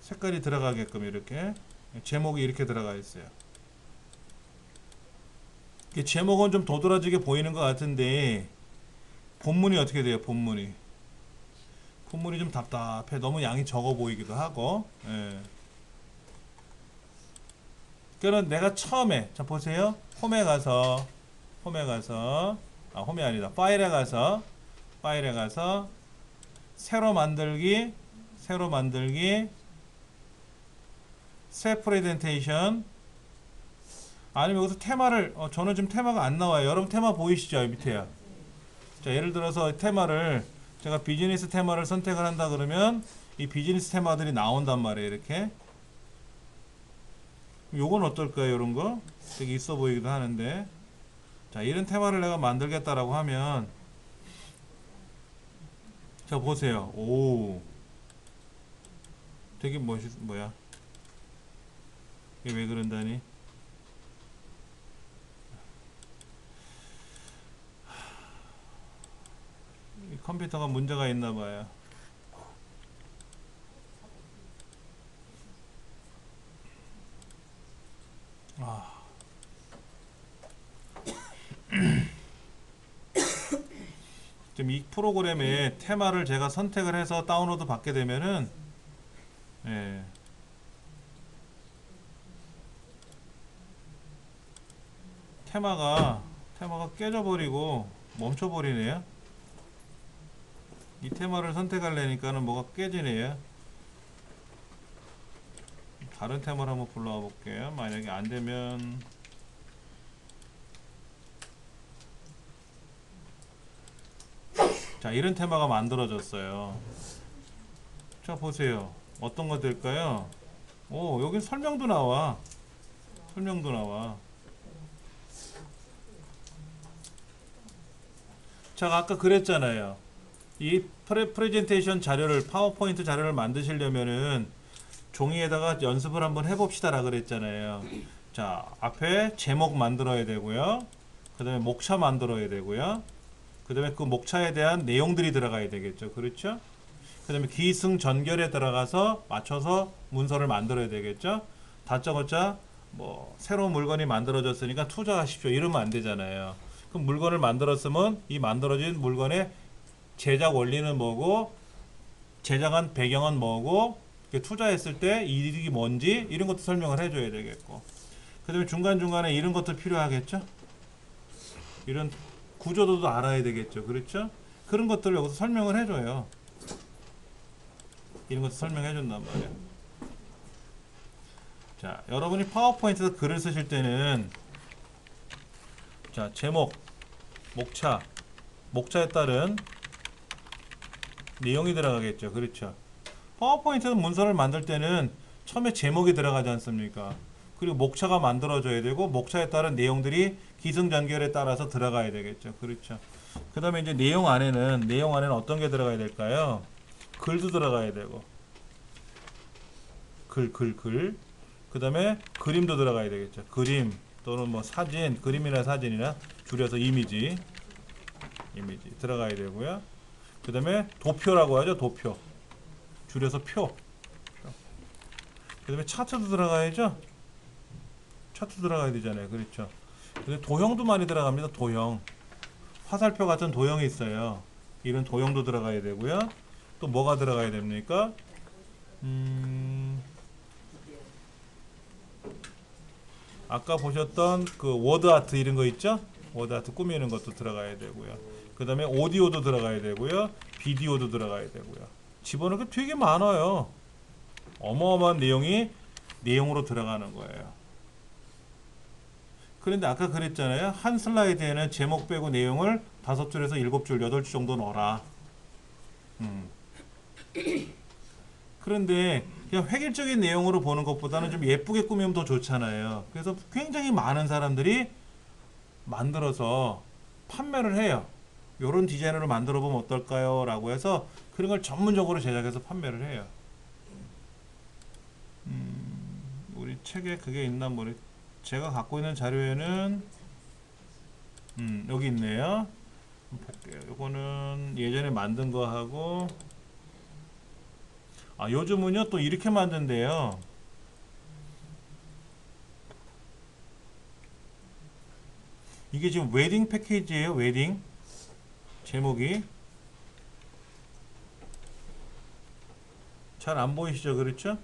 색깔이 들어가게끔 이렇게 제목이 이렇게 들어가 있어요. 제목은 좀 도드라지게 보이는 것 같은데 본문이 어떻게 돼요? 본문이 좀 답답해. 너무 양이 적어 보이기도 하고. 예. 그러니까 내가 처음에 자 보세요. 홈에 가서 홈이 아니다. 파일에 가서 새로 만들기 새 프레젠테이션 아니면 여기서 테마를 저는 지금 테마가 안 나와요. 여러분 테마 보이시죠? 여기 밑에요. 자, 예를 들어서 테마를 제가 비즈니스 테마를 선택을 한다 그러면 이 비즈니스 테마들이 나온단 말이에요. 이렇게. 요건 어떨까요? 이런 거 되게 있어 보이기도 하는데. 자, 이런 테마를 내가 만들겠다라고 하면 자 보세요. 오, 되게 뭐야? 이게 왜 그런다니? 이 컴퓨터가 문제가 있나 봐요. 아. 지금 이 프로그램의 테마를 제가 선택을 해서 다운로드 받게 되면은 예. 테마가 깨져버리고 멈춰버리네요. 이 테마를 선택하려니까는 뭐가 깨지네요. 다른 테마를 한번 불러와 볼게요. 만약에 안되면 자, 이런 테마가 만들어졌어요. 자, 보세요. 어떤 거 될까요? 오, 여기 설명도 나와. 제가 아까 그랬잖아요. 이 프레젠테이션 자료를 파워포인트 자료를 만드시려면은 종이에다가 연습을 한번 해봅시다라 그랬잖아요. 자, 앞에 제목 만들어야 되고요. 그 다음에 목차 만들어야 되고요. 그 다음에 그 목차에 대한 내용들이 들어가야 되겠죠. 그렇죠? 그 다음에 기승전결에 들어가서 맞춰서 문서를 만들어야 되겠죠. 다짜고짜 뭐 새로운 물건이 만들어졌으니까 투자하십시오 이러면 안 되잖아요. 그럼 물건을 만들었으면 이 만들어진 물건의 제작 원리는 뭐고 제작한 배경은 뭐고 투자했을 때 이익이 뭔지 이런 것도 설명을 해줘야 되겠고 그 다음에 중간중간에 이런 것도 필요하겠죠. 이런 구조도도 알아야 되겠죠. 그렇죠? 그런 것들을 여기서 설명을 해줘요. 이런 것도 설명해 준단 말이에요. 자, 여러분이 파워포인트에서 글을 쓰실 때는 자, 제목, 목차에 따른 내용이 들어가겠죠. 그렇죠? 파워포인트에서 문서를 만들 때는 처음에 제목이 들어가지 않습니까? 그리고 목차가 만들어져야 되고 목차에 따른 내용들이 기승전결에 따라서 들어가야 되겠죠. 그렇죠? 그 다음에 이제 내용 안에는 어떤 게 들어가야 될까요? 글도 들어가야 되고 글. 그 다음에 그림도 들어가야 되겠죠. 그림 또는 뭐 사진, 그림이나 사진이나 줄여서 이미지 들어가야 되고요. 그 다음에 도표라고 하죠. 도표. 줄여서 표. 그 다음에 차트도 들어가야죠. 차트 들어가야 되잖아요. 그렇죠. 근데 도형도 많이 들어갑니다. 도형. 화살표 같은 도형이 있어요. 이런 도형도 들어가야 되고요. 또 뭐가 들어가야 됩니까? 아까 보셨던 그 워드 아트 이런 거 있죠? 워드 아트 꾸미는 것도 들어가야 되고요. 그 다음에 오디오도 들어가야 되고요. 비디오도 들어가야 되고요. 집어넣을 게 되게 많아요. 어마어마한 내용으로 들어가는 거예요. 그런데 아까 그랬잖아요. 한 슬라이드에는 제목 빼고 내용을 5줄에서 7줄, 8줄 정도 넣어라. 그런데 그냥 획일적인 내용으로 보는 것보다는 좀 예쁘게 꾸미면 더 좋잖아요. 그래서 굉장히 많은 사람들이 만들어서 판매를 해요. 요런 디자인으로 만들어 보면 어떨까요? 라고 해서 그런 걸 전문적으로 제작해서 판매를 해요. 우리 책에 그게 있나 모르. 제가 갖고 있는 자료에는 여기 있네요. 볼게요. 요거는 예전에 만든 거 하고, 요즘은요 또 이렇게 만든대요. 이게 지금 웨딩 패키지예요. 웨딩 제목이 잘 안 보이시죠? 그렇죠?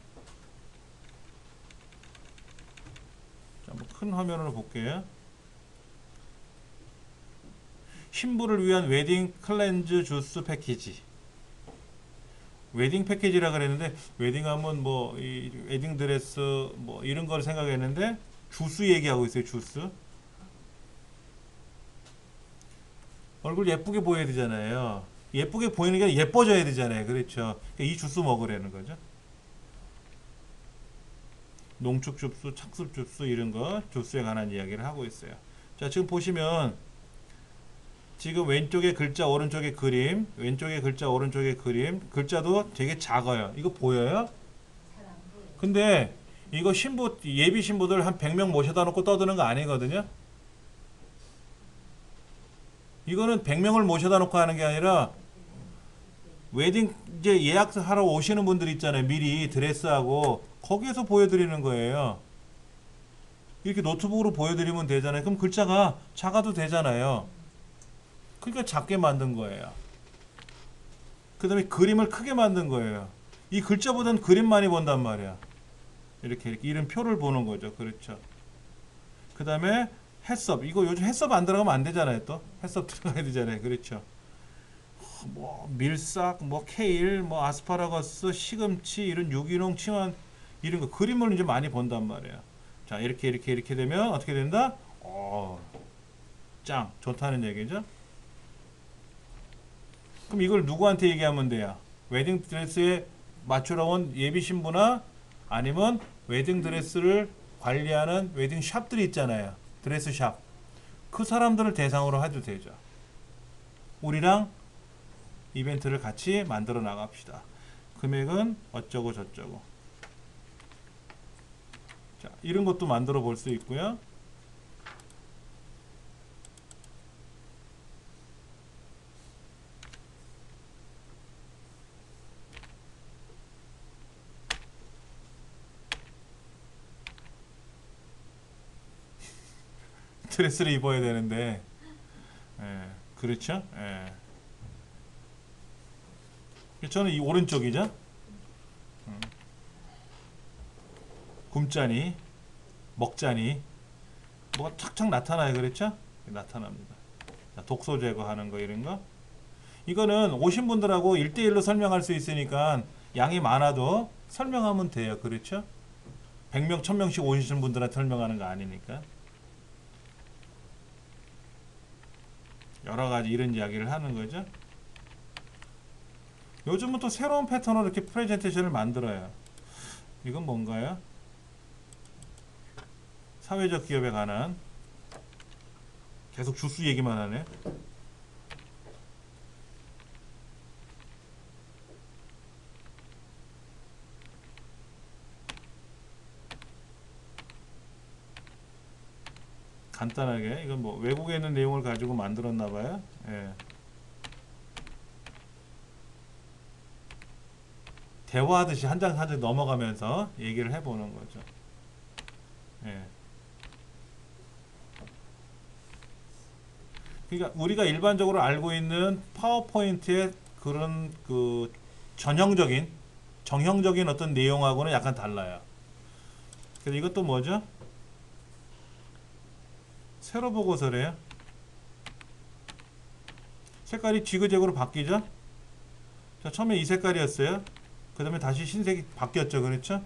자, 한번 큰 화면으로 볼게요. 신부를 위한 웨딩 클렌즈 주스 패키지. 웨딩 패키지라 그랬는데, 웨딩하면 뭐 이 웨딩 드레스 뭐 이런 걸 생각했는데 주스 얘기하고 있어요. 주스. 얼굴 예쁘게 보여야 되잖아요. 예쁘게 보이는 게 아니라 예뻐져야 되잖아요. 그렇죠. 이 주스 먹으라는 거죠. 농축 주스, 착습 주스 이런 거 주스에 관한 이야기를 하고 있어요. 자, 지금 보시면 지금 왼쪽에 글자, 오른쪽에 그림, 왼쪽에 글자, 오른쪽에 그림, 글자도 되게 작아요. 이거 보여요? 근데 이거 신부, 예비 신부들 한 100명 모셔다 놓고 떠드는 거 아니거든요. 이거는 100명을 모셔다 놓고 하는 게 아니라 웨딩 이제 예약하러 오시는 분들 있잖아요. 미리 드레스하고 거기에서 보여드리는 거예요. 이렇게 노트북으로 보여드리면 되잖아요. 그럼 글자가 작아도 되잖아요. 그러니까 작게 만든 거예요. 그 다음에 그림을 크게 만든 거예요. 이 글자보다는 그림 많이 본단 말이야. 이렇게 이런 표를 보는 거죠. 그렇죠. 그 다음에 해썹. 이거 요즘 해썹 안 들어가면 안 되잖아요. 또 해썹 들어가야 되잖아요. 그렇죠. 뭐 밀싹, 뭐 케일, 뭐 아스파라거스, 시금치 이런 유기농 친환 이런 거 그림을 이제 많이 본단 말이에요. 자, 이렇게 되면 어떻게 된다? 짱 좋다는 얘기죠. 그럼 이걸 누구한테 얘기하면 돼요? 웨딩 드레스에 맞추러 온 예비 신부나 아니면 웨딩 드레스를 관리하는 웨딩 샵들이 있잖아요. 드레스 샵. 그 사람들을 대상으로 해도 되죠. 우리랑 이벤트를 같이 만들어 나갑시다. 금액은 어쩌고 저쩌고. 자, 이런 것도 만들어 볼 수 있고요. 드레스를 입어야 되는데, 그렇죠? 저는 이 오른쪽이죠. 굶자니, 먹자니, 뭐가 착착 나타나요, 그렇죠? 나타납니다. 자, 독소 제거하는 거 이런 거. 이거는 오신 분들하고 1대1로 설명할 수 있으니까 양이 많아도 설명하면 돼요, 그렇죠? 100명, 1000명씩 오시는 분들한테 설명하는 거 아니니까. 여러 가지 이런 이야기를 하는 거죠. 요즘은 또 새로운 패턴으로 이렇게 프레젠테이션을 만들어요. 이건 뭔가요? 사회적 기업에 관한 계속 주스 얘기만 하네. 간단하게 이건 뭐 외국에 있는 내용을 가지고 만들었나 봐요. 대화하듯이 한 장 한 장 넘어가면서 얘기를 해보는 거죠. 예. 그러니까 우리가 일반적으로 알고 있는 파워포인트의 그런 그 정형적인 어떤 내용하고는 약간 달라요. 그래서 이것도 뭐죠? 세로 보고서래요. 색깔이 지그재그로 바뀌죠? 자, 처음에 이 색깔이었어요. 그 다음에 다시 흰색이 바뀌었죠. 그렇죠?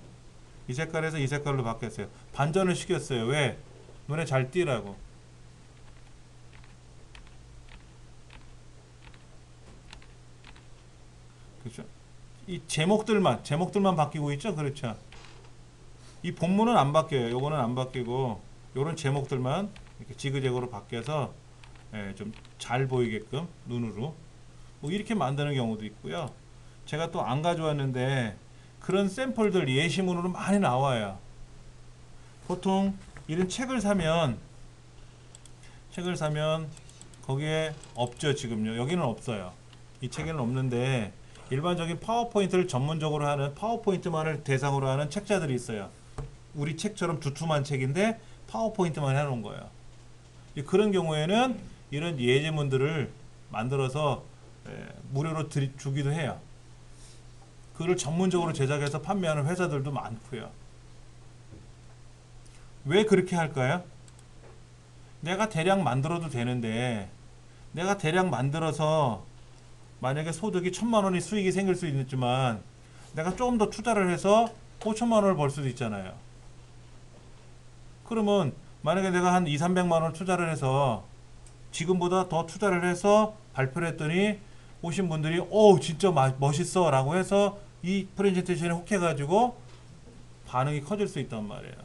이 색깔에서 이 색깔로 바뀌었어요. 반전을 시켰어요. 왜? 눈에 잘 띄라고. 그렇죠? 이 제목들만 바뀌고 있죠. 그렇죠? 이 본문은 안 바뀌어요. 요거는 안 바뀌고 요런 제목들만 이렇게 지그재그로 바뀌어서 예, 좀 잘 보이게끔 눈으로 뭐 이렇게 만드는 경우도 있고요. 제가 또 안 가져왔는데 그런 샘플들 예시문으로 많이 나와요. 보통 이런 책을 사면 거기에 없죠. 지금요. 여기는 없어요. 이 책에는 없는데 일반적인 파워포인트를 전문적으로 하는 파워포인트만을 대상으로 하는 책자들이 있어요. 우리 책처럼 두툼한 책인데 파워포인트만 해놓은 거예요. 그런 경우에는 이런 예제문들을 만들어서 무료로 주기도 해요. 그걸 전문적으로 제작해서 판매하는 회사들도 많고요. 왜 그렇게 할까요? 내가 대량 만들어도 되는데 내가 대량 만들어서 만약에 소득이 1,000만 원이 수익이 생길 수 있지만 내가 조금 더 투자를 해서 5천만 원을 벌 수도 있잖아요. 그러면 만약에 내가 한 2, 300만 원을 투자를 해서 지금보다 더 투자를 해서 발표를 했더니 오신 분들이 진짜 멋있어 라고 해서 이 프레젠테이션에 혹해가지고 반응이 커질 수 있단 말이에요.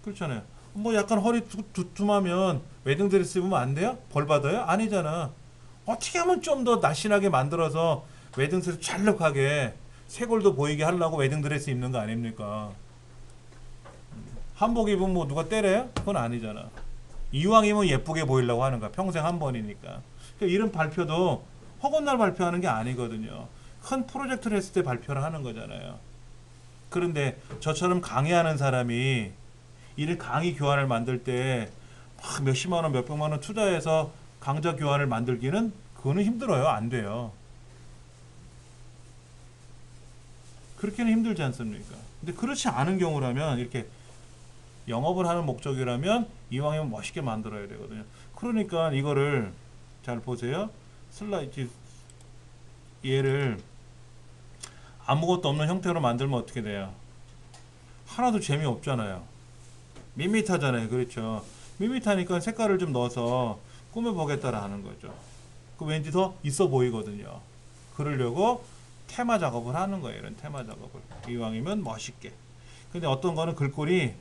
그렇잖아요. 뭐 약간 허리 두툼하면 웨딩드레스 입으면 안 돼요? 벌 받아요? 아니잖아. 어떻게 하면 좀 더 날씬하게 만들어서 웨딩드레스 찰룩하게 쇄골도 보이게 하려고 웨딩드레스 입는 거 아닙니까? 한복 입으면 뭐 누가 때려요? 그건 아니잖아. 이왕이면 예쁘게 보이려고 하는 거야. 평생 한 번이니까. 그러니까 이런 발표도 허건날 발표하는 게 아니거든요. 큰 프로젝트를 했을 때 발표를 하는 거잖아요. 그런데 저처럼 강의하는 사람이 이런 강의 교환을 만들 때 막 몇십만 원, 몇백만 원 투자해서 강좌 교환을 만들기는 그거는 힘들어요. 안 돼요. 그렇게는 힘들지 않습니까? 근데 그렇지 않은 경우라면 이렇게 영업을 하는 목적이라면 이왕이면 멋있게 만들어야 되거든요. 그러니까 이거를 잘 보세요. 슬라이드 얘를 아무것도 없는 형태로 만들면 어떻게 돼요? 하나도 재미없잖아요. 밋밋하잖아요. 그렇죠. 밋밋하니까 색깔을 좀 넣어서 꾸며보겠다라 하는 거죠. 그 왠지 더 있어 보이거든요. 그러려고 테마 작업을 하는 거예요. 이런 테마 작업을. 이왕이면 멋있게. 근데 어떤 거는 글꼴이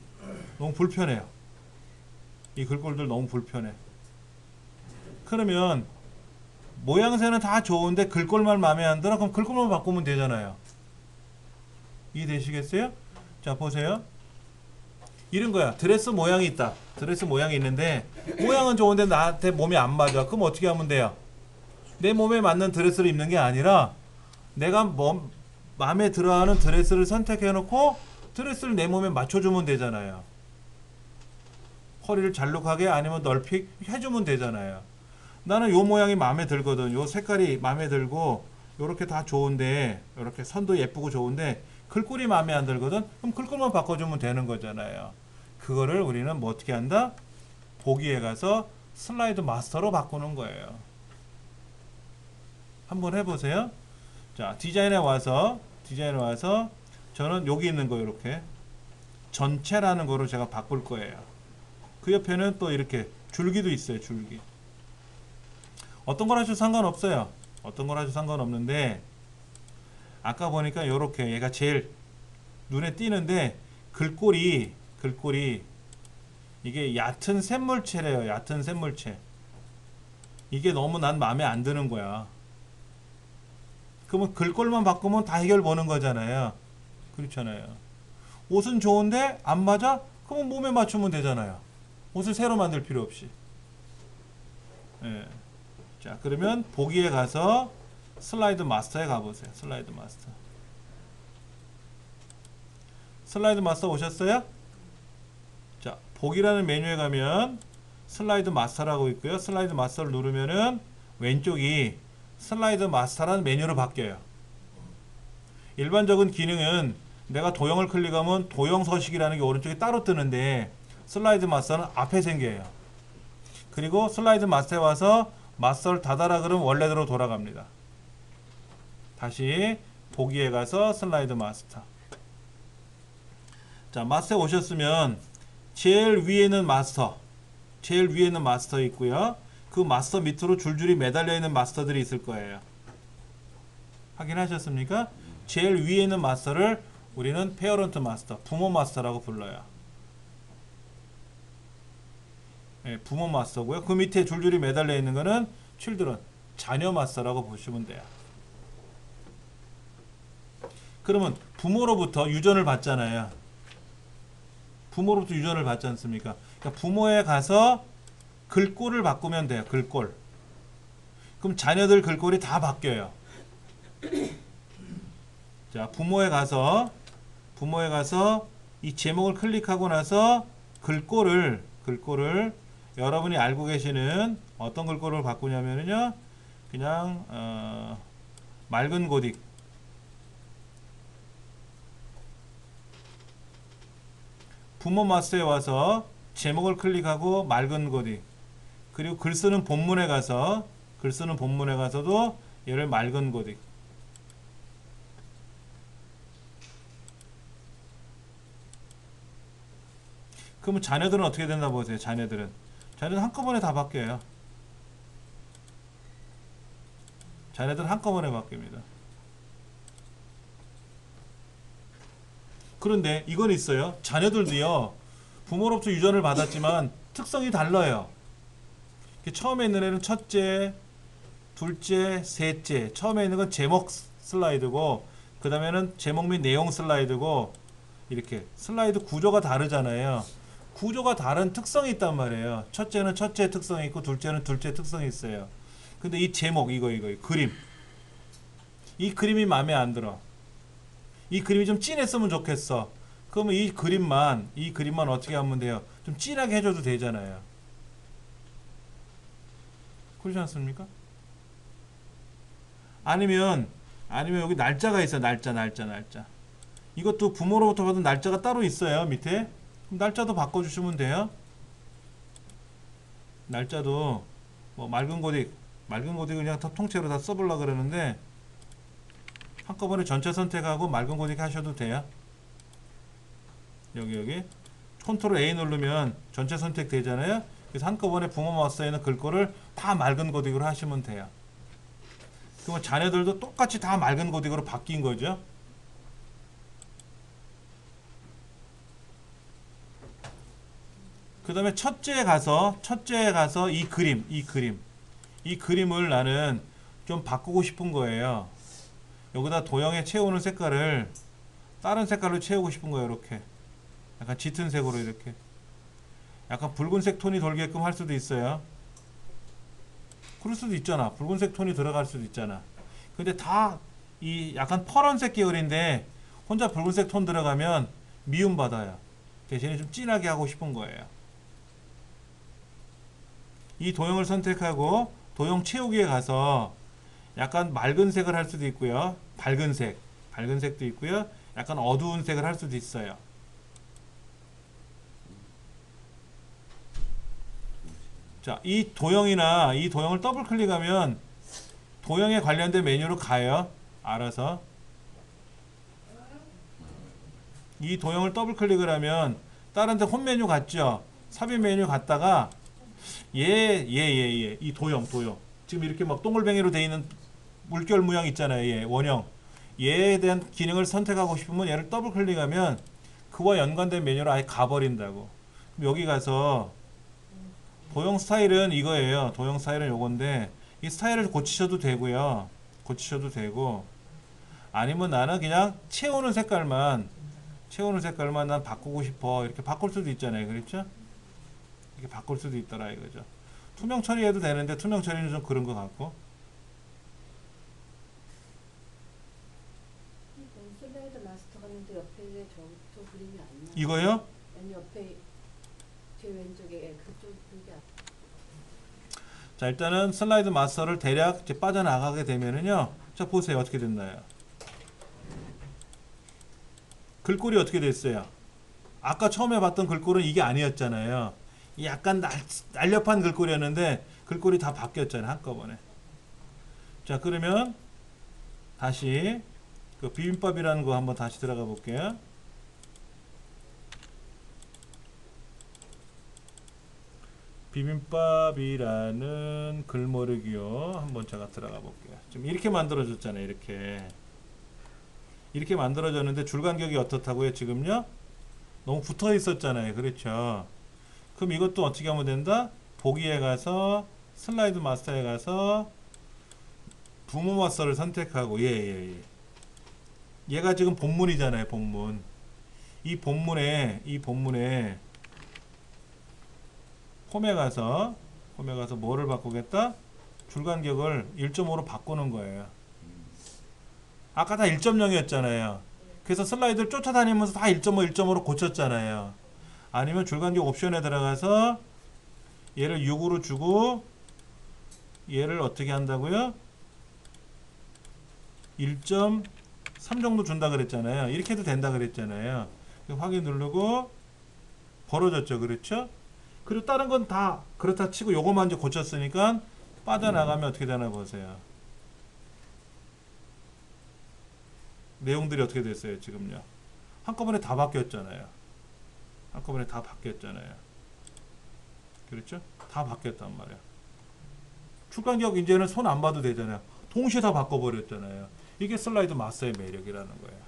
너무 불편해요. 이 글꼴들 너무 불편해. 그러면 모양새는 다 좋은데 글꼴만 마음에 안 들어? 그럼 글꼴만 바꾸면 되잖아요. 이해되시겠어요? 자, 보세요. 이런 거야. 드레스 모양이 있다. 드레스 모양이 있는데 모양은 좋은데 나한테 몸이 안 맞아. 그럼 어떻게 하면 돼요? 내 몸에 맞는 드레스를 입는 게 아니라 내가 마음에 들어하는 드레스를 선택해 놓고 드레스를 내 몸에 맞춰주면 되잖아요. 허리를 잘록하게 아니면 넓히 해주면 되잖아요. 나는 요 모양이 마음에 들거든. 요 색깔이 마음에 들고 요렇게 다 좋은데 요렇게 선도 예쁘고 좋은데 글꼴이 마음에 안 들거든. 그럼 글꼴만 바꿔주면 되는 거잖아요. 그거를 우리는 뭐 어떻게 한다? 보기에 가서 슬라이드 마스터로 바꾸는 거예요. 한번 해보세요. 자, 디자인에 와서 저는 여기 있는 거 이렇게 전체라는 거로 제가 바꿀 거예요. 그 옆에는 또 이렇게 줄기도 있어요. 줄기. 어떤 걸 하셔도 상관없어요. 어떤 걸 하셔도 상관없는데 아까 보니까 이렇게 얘가 제일 눈에 띄는데 글꼴이 이게 얕은 샘물체래요. 얕은 샘물체. 이게 너무 난 마음에 안 드는 거야. 그러면 글꼴만 바꾸면 다 해결 보는 거잖아요. 그렇잖아요. 옷은 좋은데 안 맞아? 그러면 몸에 맞추면 되잖아요. 옷을 새로 만들 필요 없이. 예. 자, 그러면 보기에 가서 슬라이드 마스터에 가보세요. 슬라이드 마스터. 슬라이드 마스터 오셨어요? 자, 보기라는 메뉴에 가면 슬라이드 마스터라고 있고요. 슬라이드 마스터를 누르면은 왼쪽이 슬라이드 마스터라는 메뉴로 바뀌어요. 일반적인 기능은 내가 도형을 클릭하면 도형 서식이라는 게 오른쪽에 따로 뜨는데 슬라이드 마스터는 앞에 생겨요. 그리고 슬라이드 마스터에 와서 마스터를 닫아라 그러면 원래대로 돌아갑니다. 다시 보기에 가서 슬라이드 마스터. 자, 마스터에 오셨으면 제일 위에는 마스터, 제일 위에는 마스터 있고요. 그 마스터 밑으로 줄줄이 매달려 있는 마스터들이 있을 거예요. 확인하셨습니까? 제일 위에 있는 마스터를 우리는 페어런트 마스터, 부모 마스터라고 불러요. 네, 부모 마스터고요. 그 밑에 줄줄이 매달려 있는 거는 children, 자녀 마스터라고 보시면 돼요. 그러면 부모로부터 유전을 받잖아요. 부모로부터 유전을 받지 않습니까? 그러니까 부모에 가서 글꼴을 바꾸면 돼요. 글꼴. 그럼 자녀들 글꼴이 다 바뀌어요. 자, 부모에 가서 이 제목을 클릭하고 나서 글꼴을 여러분이 알고 계시는 어떤 글꼴을 바꾸냐면요, 그냥 맑은 고딕. 부모 마스터에 와서 제목을 클릭하고 맑은 고딕. 그리고 글 쓰는 본문에 가서도 얘를 맑은 고딕. 그러면 자녀들은 어떻게 된다 보세요. 자녀들은 한꺼번에 다 바뀌어요. 자녀들은 한꺼번에 바뀝니다. 그런데 이건 있어요. 자녀들도요, 부모로부터 유전을 받았지만 특성이 달라요. 처음에 있는 애는 첫째, 둘째, 셋째. 처음에 있는 건 제목 슬라이드고, 그 다음에는 제목 및 내용 슬라이드고, 이렇게 슬라이드 구조가 다르잖아요. 구조가 다른 특성이 있단 말이에요. 첫째는 첫째 특성이 있고, 둘째는 둘째 특성이 있어요. 근데 이 제목, 이거 그림. 이 그림이 마음에 안 들어. 이 그림이 좀 진했으면 좋겠어. 그러면 이 그림만 어떻게 하면 돼요? 좀 진하게 해줘도 되잖아요. 그렇지 않습니까? 아니면 여기 날짜가 있어요. 날짜. 이것도 부모로부터 받은 날짜가 따로 있어요. 밑에. 그럼 날짜도 바꿔주시면 돼요. 날짜도 뭐 맑은 고딕 그냥 통째로 다 써보려고 그러는데 한꺼번에 전체 선택하고 맑은 고딕 하셔도 돼요. 여기 컨트롤 A 누르면 전체 선택 되잖아요. 그래서 한꺼번에 부모 마스터에 있는 글꼴을 다 맑은 고딕으로 하시면 돼요. 그러면 자녀들도 똑같이 다 맑은 고딕으로 바뀐 거죠. 그 다음에 첫째에 가서 이 그림을 나는 좀 바꾸고 싶은 거예요. 여기다 도형에 채우는 색깔을 다른 색깔로 채우고 싶은 거예요. 이렇게 약간 짙은 색으로 이렇게 약간 붉은색 톤이 돌게끔 할 수도 있어요. 그럴 수도 있잖아. 붉은색 톤이 들어갈 수도 있잖아. 근데 다 이 약간 파란색 계열인데 혼자 붉은색 톤 들어가면 미움받아요. 대신에 좀 진하게 하고 싶은 거예요. 이 도형을 선택하고 도형 채우기에 가서 약간 맑은 색을 할 수도 있고요. 밝은 색도 있고요. 약간 어두운 색을 할 수도 있어요. 자, 이 도형을 더블 클릭하면 도형에 관련된 메뉴로 가요. 알아서. 이 도형을 더블 클릭을 하면 다른 데 홈 메뉴 갔죠. 삽입 메뉴 갔다가 이 도형. 지금 이렇게 막 동글뱅이로 되어 있는 물결 모양 있잖아요. 원형. 얘에 대한 기능을 선택하고 싶으면 얘를 더블 클릭하면 그와 연관된 메뉴로 아예 가버린다고. 그럼 여기 가서 도형 스타일은 이거예요. 도형 스타일은 요건데 이 스타일을 고치셔도 되고요. 아니면 나는 그냥 채우는 색깔만 난 바꾸고 싶어. 이렇게 바꿀 수도 있잖아요. 그렇죠? 이렇게 바꿀 수도 있더라 이거죠. 투명 처리해도 되는데 투명 처리는 좀 그런 것 같고. 슬라이드 마스터 갔는데 옆에 저 그림이 안 나. 이거요? 아니 옆에 제 왼쪽에 그쪽 여기 앞. 자, 일단은 슬라이드 마스터를 대략 이제 빠져나가게 되면은요. 자, 보세요. 어떻게 됐나요? 글꼴이 어떻게 됐어요? 아까 처음에 봤던 글꼴은 이게 아니었잖아요. 약간 날렵한 글꼴이었는데 글꼴이 다 바뀌었잖아요. 한꺼번에. 자, 그러면 다시 그 비빔밥이라는 거 한번 다시 들어가 볼게요. 비빔밥이라는 글모르기요. 한번 제가 들어가 볼게요. 지금 이렇게 만들어졌잖아요. 이렇게 만들어졌는데 줄간격이 어떻다고요? 지금요? 너무 붙어 있었잖아요. 그렇죠? 그럼 이것도 어떻게 하면 된다? 보기에 가서 슬라이드 마스터에 가서 부모 마스터를 선택하고 얘가 지금 본문이잖아요. 본문. 이 본문에 홈에 가서 뭐를 바꾸겠다? 줄간격을 1.5로 바꾸는 거예요. 아까 다 1.0이었잖아요. 그래서 슬라이드를 쫓아다니면서 다 1.5, 1.5로 고쳤잖아요. 아니면 줄간격 옵션에 들어가서 얘를 6으로 주고 얘를 어떻게 한다고요? 1.3 정도 준다 그랬잖아요. 이렇게 해도 된다 그랬잖아요. 확인 누르고 벌어졌죠. 그렇죠? 그리고 다른 건 다 그렇다 치고 요거만 이제 고쳤으니까 빠져나가면 어떻게 되나 보세요. 내용들이 어떻게 됐어요, 지금요? 한꺼번에 다 바뀌었잖아요. 그렇죠? 다 바뀌었단 말이야. 출간격 이제는 손 안 봐도 되잖아요. 동시에 다 바꿔버렸잖아요. 이게 슬라이드 마스터의 매력이라는 거예요.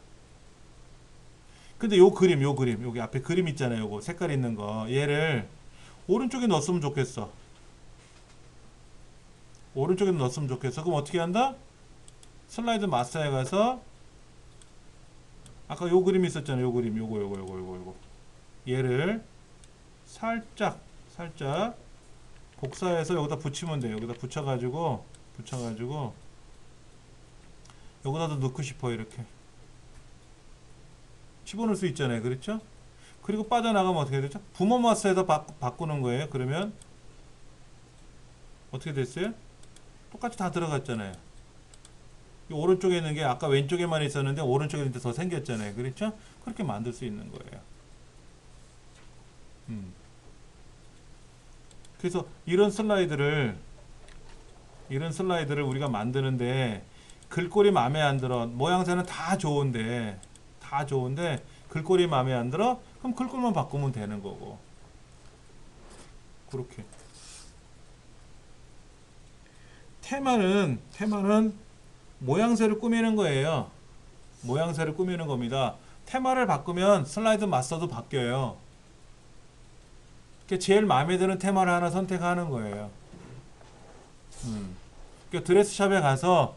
근데 요 그림, 여기 앞에 그림 있잖아요. 요거 색깔 있는 거. 얘를 오른쪽에 넣었으면 좋겠어. 그럼 어떻게 한다? 슬라이드 마스터에 가서 아까 요 그림 있었잖아요. 요거. 얘를 살짝 복사해서 여기다 붙이면 돼요. 여기다 붙여가지고 여기다도 넣고 싶어요. 이렇게 집어넣을 수 있잖아요. 그렇죠? 그리고 빠져나가면 어떻게 되죠? 부모 마스터에서 바꾸는 거예요. 그러면 어떻게 됐어요? 똑같이 다 들어갔잖아요. 이 오른쪽에 있는 게 아까 왼쪽에만 있었는데 오른쪽에 있는데 더 생겼잖아요. 그렇죠? 그렇게 만들 수 있는 거예요. 그래서 이런 슬라이드를 우리가 만드는데 글꼴이 마음에 안 들어. 모양새는 다 좋은데 글꼴이 마음에 안 들어? 그럼 글꼴만 바꾸면 되는 거고. 그렇게. 테마는 모양새를 꾸미는 거예요. 모양새를 꾸미는 겁니다. 테마를 바꾸면 슬라이드 마스터도 바뀌어요. 제일 마음에 드는 테마를 하나 선택하는 거예요. 그러니까 드레스샵에 가서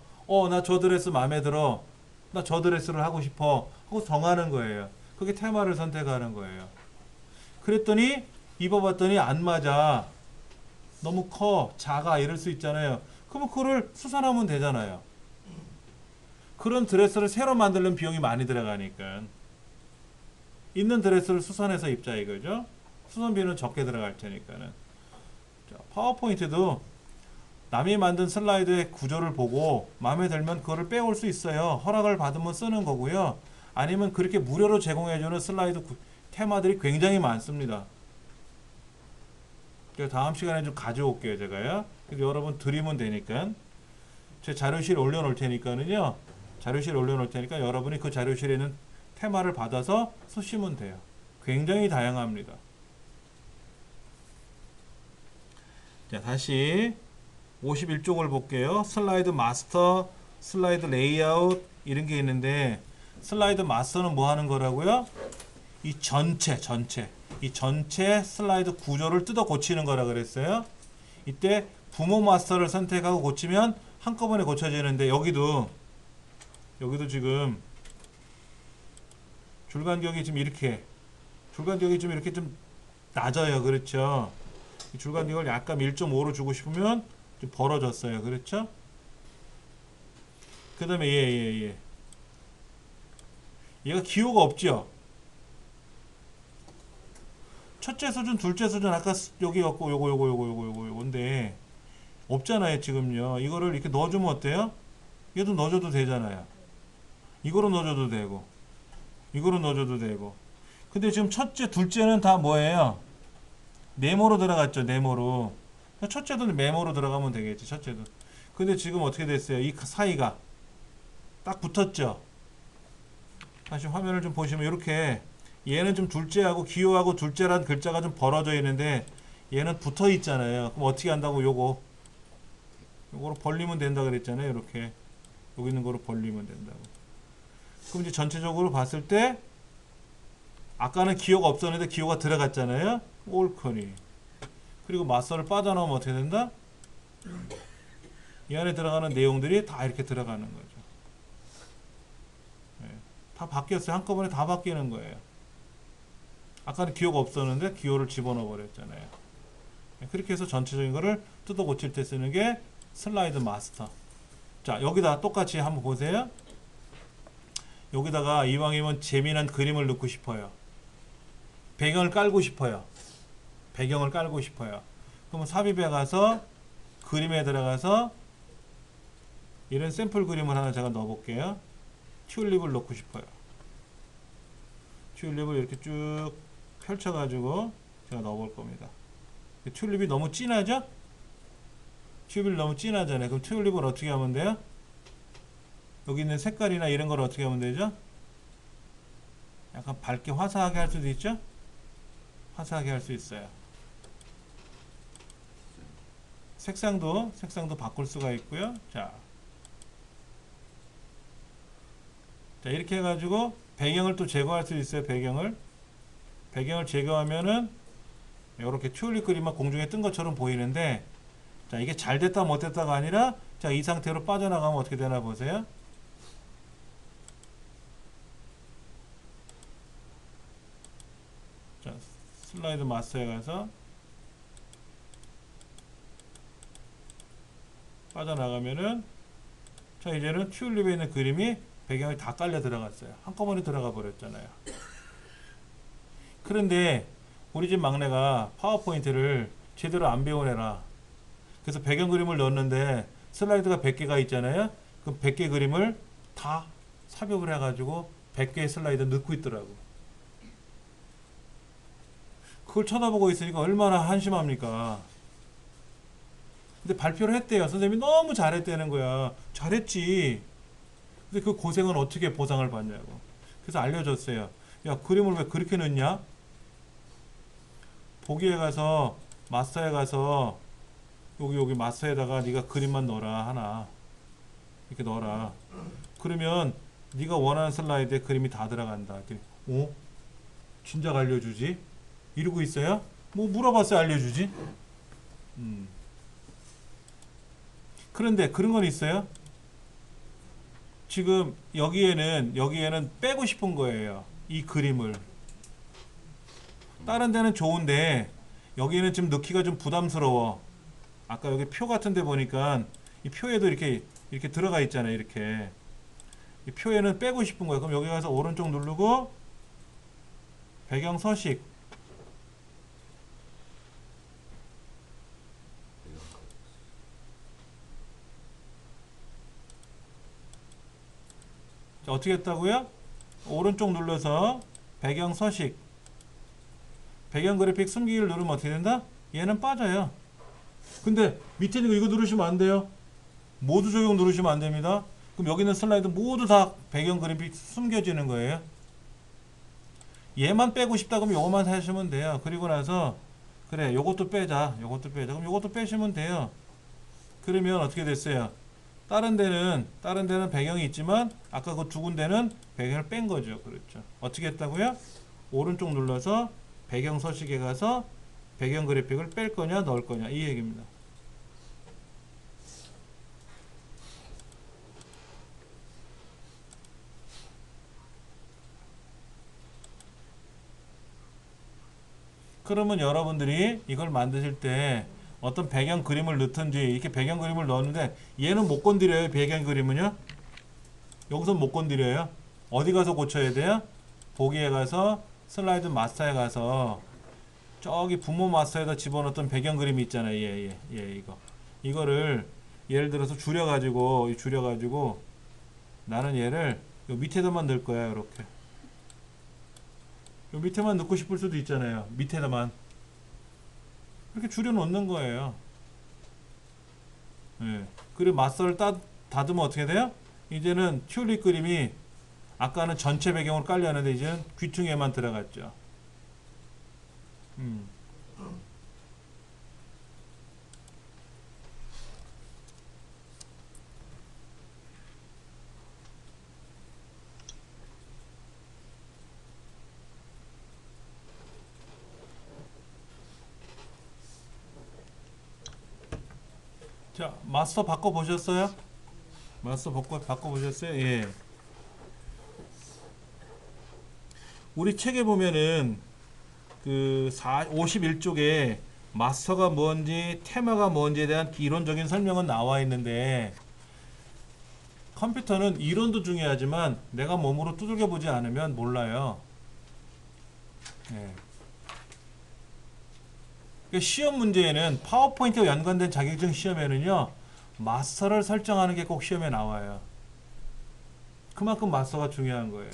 나 저 드레스 마음에 들어. 나 저 드레스를 하고 싶어. 하고 정하는 거예요. 그게 테마를 선택하는 거예요. 그랬더니 입어봤더니 안 맞아. 너무 커, 작아 이럴 수 있잖아요. 그러면 그거를 수선하면 되잖아요. 그런 드레스를 새로 만들려면 비용이 많이 들어가니까 있는 드레스를 수선해서 입자 이거죠. 수선비는 적게 들어갈 테니까는. 자, 파워포인트도 남이 만든 슬라이드의 구조를 보고 마음에 들면 그거를 빼올 수 있어요. 허락을 받으면 쓰는 거고요. 아니면 그렇게 무료로 제공해주는 슬라이드 테마들이 굉장히 많습니다. 다음 시간에 좀 가져올게요. 제가요. 그래서 여러분 드리면 되니까 제 자료실에 올려놓을 테니까는요. 여러분이 그 자료실에 있는 테마를 받아서 쓰시면 돼요. 굉장히 다양합니다. 자, 다시 51쪽을 볼게요. 슬라이드 마스터, 슬라이드 레이아웃 이런 게 있는데 슬라이드 마스터는 뭐 하는 거라고요? 이 전체 슬라이드 구조를 뜯어 고치는 거라 그랬어요. 이때 부모 마스터를 선택하고 고치면 한꺼번에 고쳐지는데 여기도 지금 줄간격이 좀 이렇게 좀 낮아요. 그렇죠? 이 줄간격을 약간 1.5로 주고 싶으면 좀 벌어졌어요. 그렇죠? 그 다음에 얘가 기호가 없죠. 첫째 수준, 둘째 수준 아까 여기였고 요건데 없잖아요 지금요. 이거를 이렇게 넣어주면 어때요? 얘도 넣어줘도 되잖아요. 이거로 넣어줘도 되고 이거로 넣어줘도 되고. 근데 지금 첫째, 둘째는 다 뭐예요? 네모로 들어갔죠. 네모로. 첫째도 네모로 들어가면 되겠지. 첫째도. 근데 지금 어떻게 됐어요? 이 사이가 딱 붙었죠. 다시 화면을 좀 보시면 이렇게 얘는 좀 둘째하고 기호하고 둘째란 글자가 좀 벌어져 있는데 얘는 붙어 있잖아요. 그럼 어떻게 한다고? 요거로 벌리면 된다 그랬잖아요. 이렇게 여기 있는 거로 벌리면 된다고. 그럼 이제 전체적으로 봤을 때 아까는 기호가 없었는데 기호가 들어갔잖아요. 옳거니. 그리고 맞서를 빠져나오면 어떻게 된다? 이 안에 들어가는 내용들이 다 이렇게 들어가는 거죠. 네. 다 바뀌었어요. 한꺼번에 다 바뀌는 거예요. 아까는 기호가 없었는데 기호를 집어넣어 버렸잖아요. 네. 그렇게 해서 전체적인 거를 뜯어 고칠 때 쓰는 게 슬라이드 마스터. 자, 여기다 똑같이 한번 보세요. 여기다가 이왕이면 재미난 그림을 넣고 싶어요. 배경을 깔고 싶어요. 배경을 깔고 싶어요. 그러면 삽입에 가서 그림에 들어가서 이런 샘플 그림을 하나 제가 넣어 볼게요. 튤립을 넣고 싶어요. 튤립을 이렇게 쭉 펼쳐 가지고 제가 넣어 볼 겁니다. 튤립이 너무 진하죠? 튤립이 너무 진하잖아요. 그럼 튤립을 어떻게 하면 돼요? 여기 있는 색깔이나 이런 걸 어떻게 하면 되죠? 약간 밝게 화사하게 할 수도 있죠? 화사하게 할 수 있어요. 색상도 바꿀 수가 있고요. 자, 이렇게 해가지고 배경을 또 제거할 수 있어요. 배경을 제거하면은 이렇게 튤립 그림만 공중에 뜬 것처럼 보이는데, 자, 이게 잘 됐다 못 됐다가 아니라, 자, 이 상태로 빠져나가면 어떻게 되나 보세요. 자, 슬라이드 마스터에 가서 빠져나가면은, 자, 이제는 튤립에 있는 그림이 배경이 다 깔려 들어갔어요. 한꺼번에 들어가 버렸잖아요. 그런데 우리 집 막내가 파워포인트를 제대로 안 배운 애라, 그래서 배경 그림을 넣었는데 슬라이드가 100개가 있잖아요. 그럼 100개 그림을 다 삽입을 해가지고 100개의 슬라이드 넣고 있더라고. 그걸 쳐다보고 있으니까 얼마나 한심합니까? 근데 발표를 했대요. 선생님이 너무 잘했다는 거야. 잘했지. 근데 그 고생은 어떻게 보상을 받냐고. 그래서 알려줬어요. 야, 그림을 왜 그렇게 넣냐? 보기에 가서 마스터에 가서 여기 마스터에다가 네가 그림만 넣어라 하나. 이렇게 넣어라. 그러면 네가 원하는 슬라이드에 그림이 다 들어간다. 어? 진작 알려주지? 이러고 있어요? 뭐 물어봤어요. 알려주지? 그런데 그런 건 있어요. 지금 여기에는 빼고 싶은 거예요. 이 그림을. 다른 데는 좋은데 여기에는 좀 넣기가 좀 부담스러워. 아까 여기 표 같은 데 보니까 이 표에도 이렇게 들어가 있잖아요. 이렇게. 이 표에는 빼고 싶은 거예요. 그럼 여기 가서 오른쪽 누르고 배경 서식. 자, 어떻게 했다고요? 오른쪽 눌러서 배경 서식. 배경 그래픽 숨기기를 누르면 어떻게 된다? 얘는 빠져요. 근데 밑에 있는 거 이거 누르시면 안 돼요. 모두 적용 누르시면 안 됩니다. 그럼 여기 있는 슬라이드 모두 다 배경 그래픽 숨겨지는 거예요. 얘만 빼고 싶다 그러면 요거만 하시면 돼요. 그리고 나서 그래 요것도 빼자. 그럼 요것도 빼시면 돼요. 그러면 어떻게 됐어요? 다른 데는 배경이 있지만 아까 그 두 군데는 배경을 뺀 거죠. 그렇죠. 어떻게 했다고요? 오른쪽 눌러서 배경 서식에 가서 배경 그래픽을 뺄 거냐 넣을 거냐 이 얘기입니다. 그러면 여러분들이 이걸 만드실 때 어떤 배경 그림을 넣든지 이렇게 배경 그림을 넣었는데 얘는 못 건드려요. 배경 그림은요. 여기서 못 건드려요. 어디 가서 고쳐야 돼요? 보기에 가서 슬라이드 마스터에 가서 저기 부모 마스터에다 집어넣었던 배경 그림이 있잖아요. 이거를 예를 들어서 줄여가지고 나는 얘를 요 밑에다만 넣을 거야. 이렇게 요 밑에만 넣고 싶을 수도 있잖아요. 밑에다만 이렇게 줄여 놓는 거예요. 예. 그리고 마스터를 닫으면 어떻게 돼요? 이제는 튤립 그림이 아까는 전체 배경으로 깔렸는데 이제는 귀퉁이에만 들어갔죠. 자, 마스터 바꿔보셨어요? 마스터 바꿔보셨어요? 예. 우리 책에 보면은 그 51쪽에 마스터가 뭔지 테마가 뭔지에 대한 이론적인 설명은 나와 있는데 컴퓨터는 이론도 중요하지만 내가 몸으로 두들겨 보지 않으면 몰라요. 예. 시험 문제에는 파워포인트와 연관된 자격증 시험에는요 마스터를 설정하는 게 꼭 시험에 나와요. 그만큼 마스터가 중요한 거예요.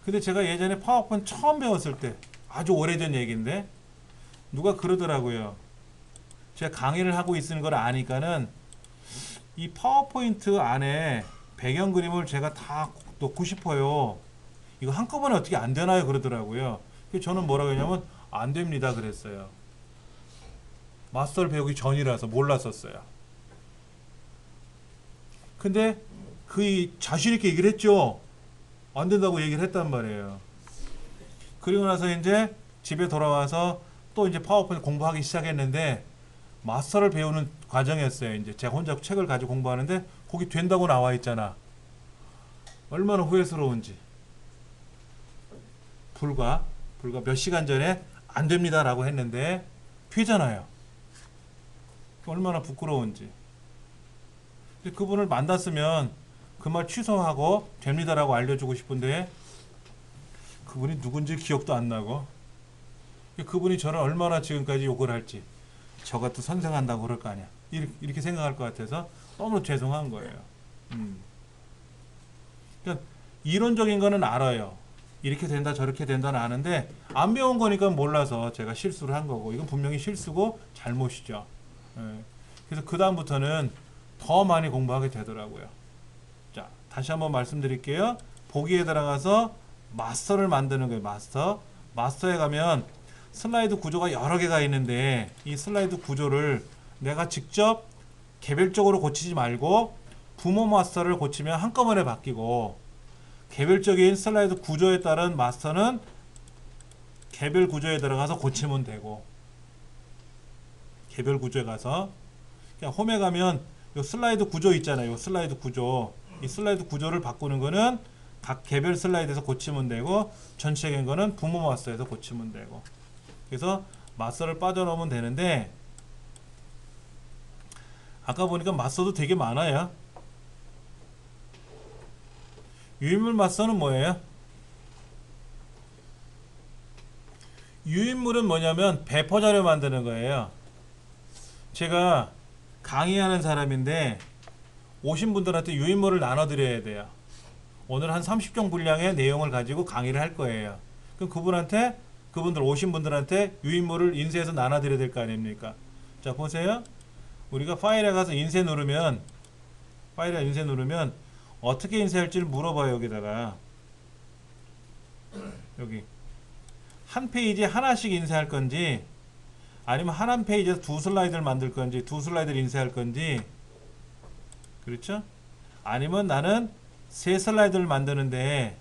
근데 제가 예전에 파워포인트 처음 배웠을 때 아주 오래전 얘기인데 누가 그러더라고요. 제가 강의를 하고 있는 걸 아니까는 이 파워포인트 안에 배경 그림을 제가 다 넣고 싶어요. 이거 한꺼번에 어떻게 안 되나요? 그러더라고요. 그래서 저는 뭐라고 했냐면 안 됩니다 그랬어요. 마스터를 배우기 전이라서 몰랐었어요. 근데 그 자신 있게 얘기를 했죠. 안 된다고 얘기를 했단 말이에요. 그리고 나서 이제 집에 돌아와서 또 이제 파워포인트 공부하기 시작했는데 마스터를 배우는 과정이었어요. 이제 제가 혼자 책을 가지고 공부하는데 거기 된다고 나와 있잖아. 얼마나 후회스러운지. 불과 몇 시간 전에 안 됩니다라고 했는데 되잖아요. 얼마나 부끄러운지. 그분을 만났으면 그 말 취소하고 됩니다라고 알려주고 싶은데 그분이 누군지 기억도 안 나고 그분이 저를 얼마나 지금까지 욕을 할지 저 같은 선생한다고 그럴 거 아니야. 이렇게 생각할 것 같아서 너무 죄송한 거예요. 그러니까 이론적인 거는 알아요. 이렇게 된다 저렇게 된다는 아는데 안 배운 거니까 몰라서 제가 실수를 한 거고 이건 분명히 실수고 잘못이죠. 예. 그래서 그 다음부터는 더 많이 공부하게 되더라고요. 자, 다시 한번 말씀드릴게요. 보기에 들어가서 마스터를 만드는 거예요. 마스터에 가면 슬라이드 구조가 여러 개가 있는데 이 슬라이드 구조를 내가 직접 개별적으로 고치지 말고 부모 마스터를 고치면 한꺼번에 바뀌고 개별적인 슬라이드 구조에 따른 마스터는 개별 구조에 들어가서 고치면 되고 개별 구조에 가서 그냥 홈에 가면 요 슬라이드 구조 있잖아요. 요 슬라이드 구조 이 슬라이드 구조를 바꾸는 거는 각 개별 슬라이드에서 고치면 되고 전체적인 거는 부모 마스터에서 고치면 되고 그래서 마스터를 빠져넣으면 되는데 아까 보니까 마스터도 되게 많아요. 유인물 마스터는 뭐예요? 유인물은 뭐냐면 배포 자료 만드는 거예요. 제가 강의하는 사람인데 오신 분들한테 유인물을 나눠드려야 돼요. 오늘 한 30종 분량의 내용을 가지고 강의를 할 거예요. 그럼 그분들 오신 분들한테 유인물을 인쇄해서 나눠드려야 될 거 아닙니까? 자 보세요. 우리가 파일에 가서 인쇄 누르면 어떻게 인쇄할지를 물어봐요. 여기다가 여기 한 페이지에 하나씩 인쇄할 건지 아니면 한 페이지에서 두 슬라이드를 만들 건지 두 슬라이드를 인쇄할 건지 그렇죠? 아니면 나는 세 슬라이드를 만드는데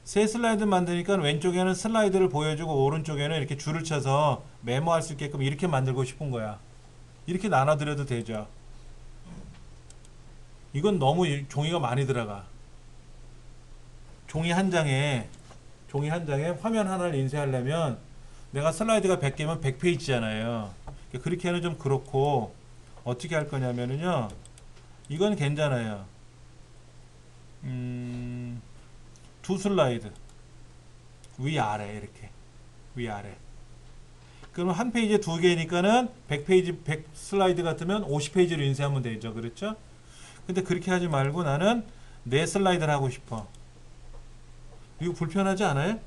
세 슬라이드 만드니까 왼쪽에는 슬라이드를 보여주고 오른쪽에는 이렇게 줄을 쳐서 메모할 수 있게끔 이렇게 만들고 싶은 거야. 이렇게 나눠드려도 되죠. 이건 너무 종이가 많이 들어가. 종이 한 장에 화면 하나를 인쇄하려면 내가 슬라이드가 100개면 100페이지잖아요. 그렇게 하면 좀 그렇고 어떻게 할 거냐면요. 이건 괜찮아요. 두 슬라이드 위아래 이렇게 위아래. 그러면 한 페이지에 두 개니까는 100페이지 100 슬라이드 같으면 50페이지로 인쇄하면 되죠. 그렇죠? 근데 그렇게 하지 말고 나는 4슬라이드를 하고 싶어. 이거 불편하지 않아요?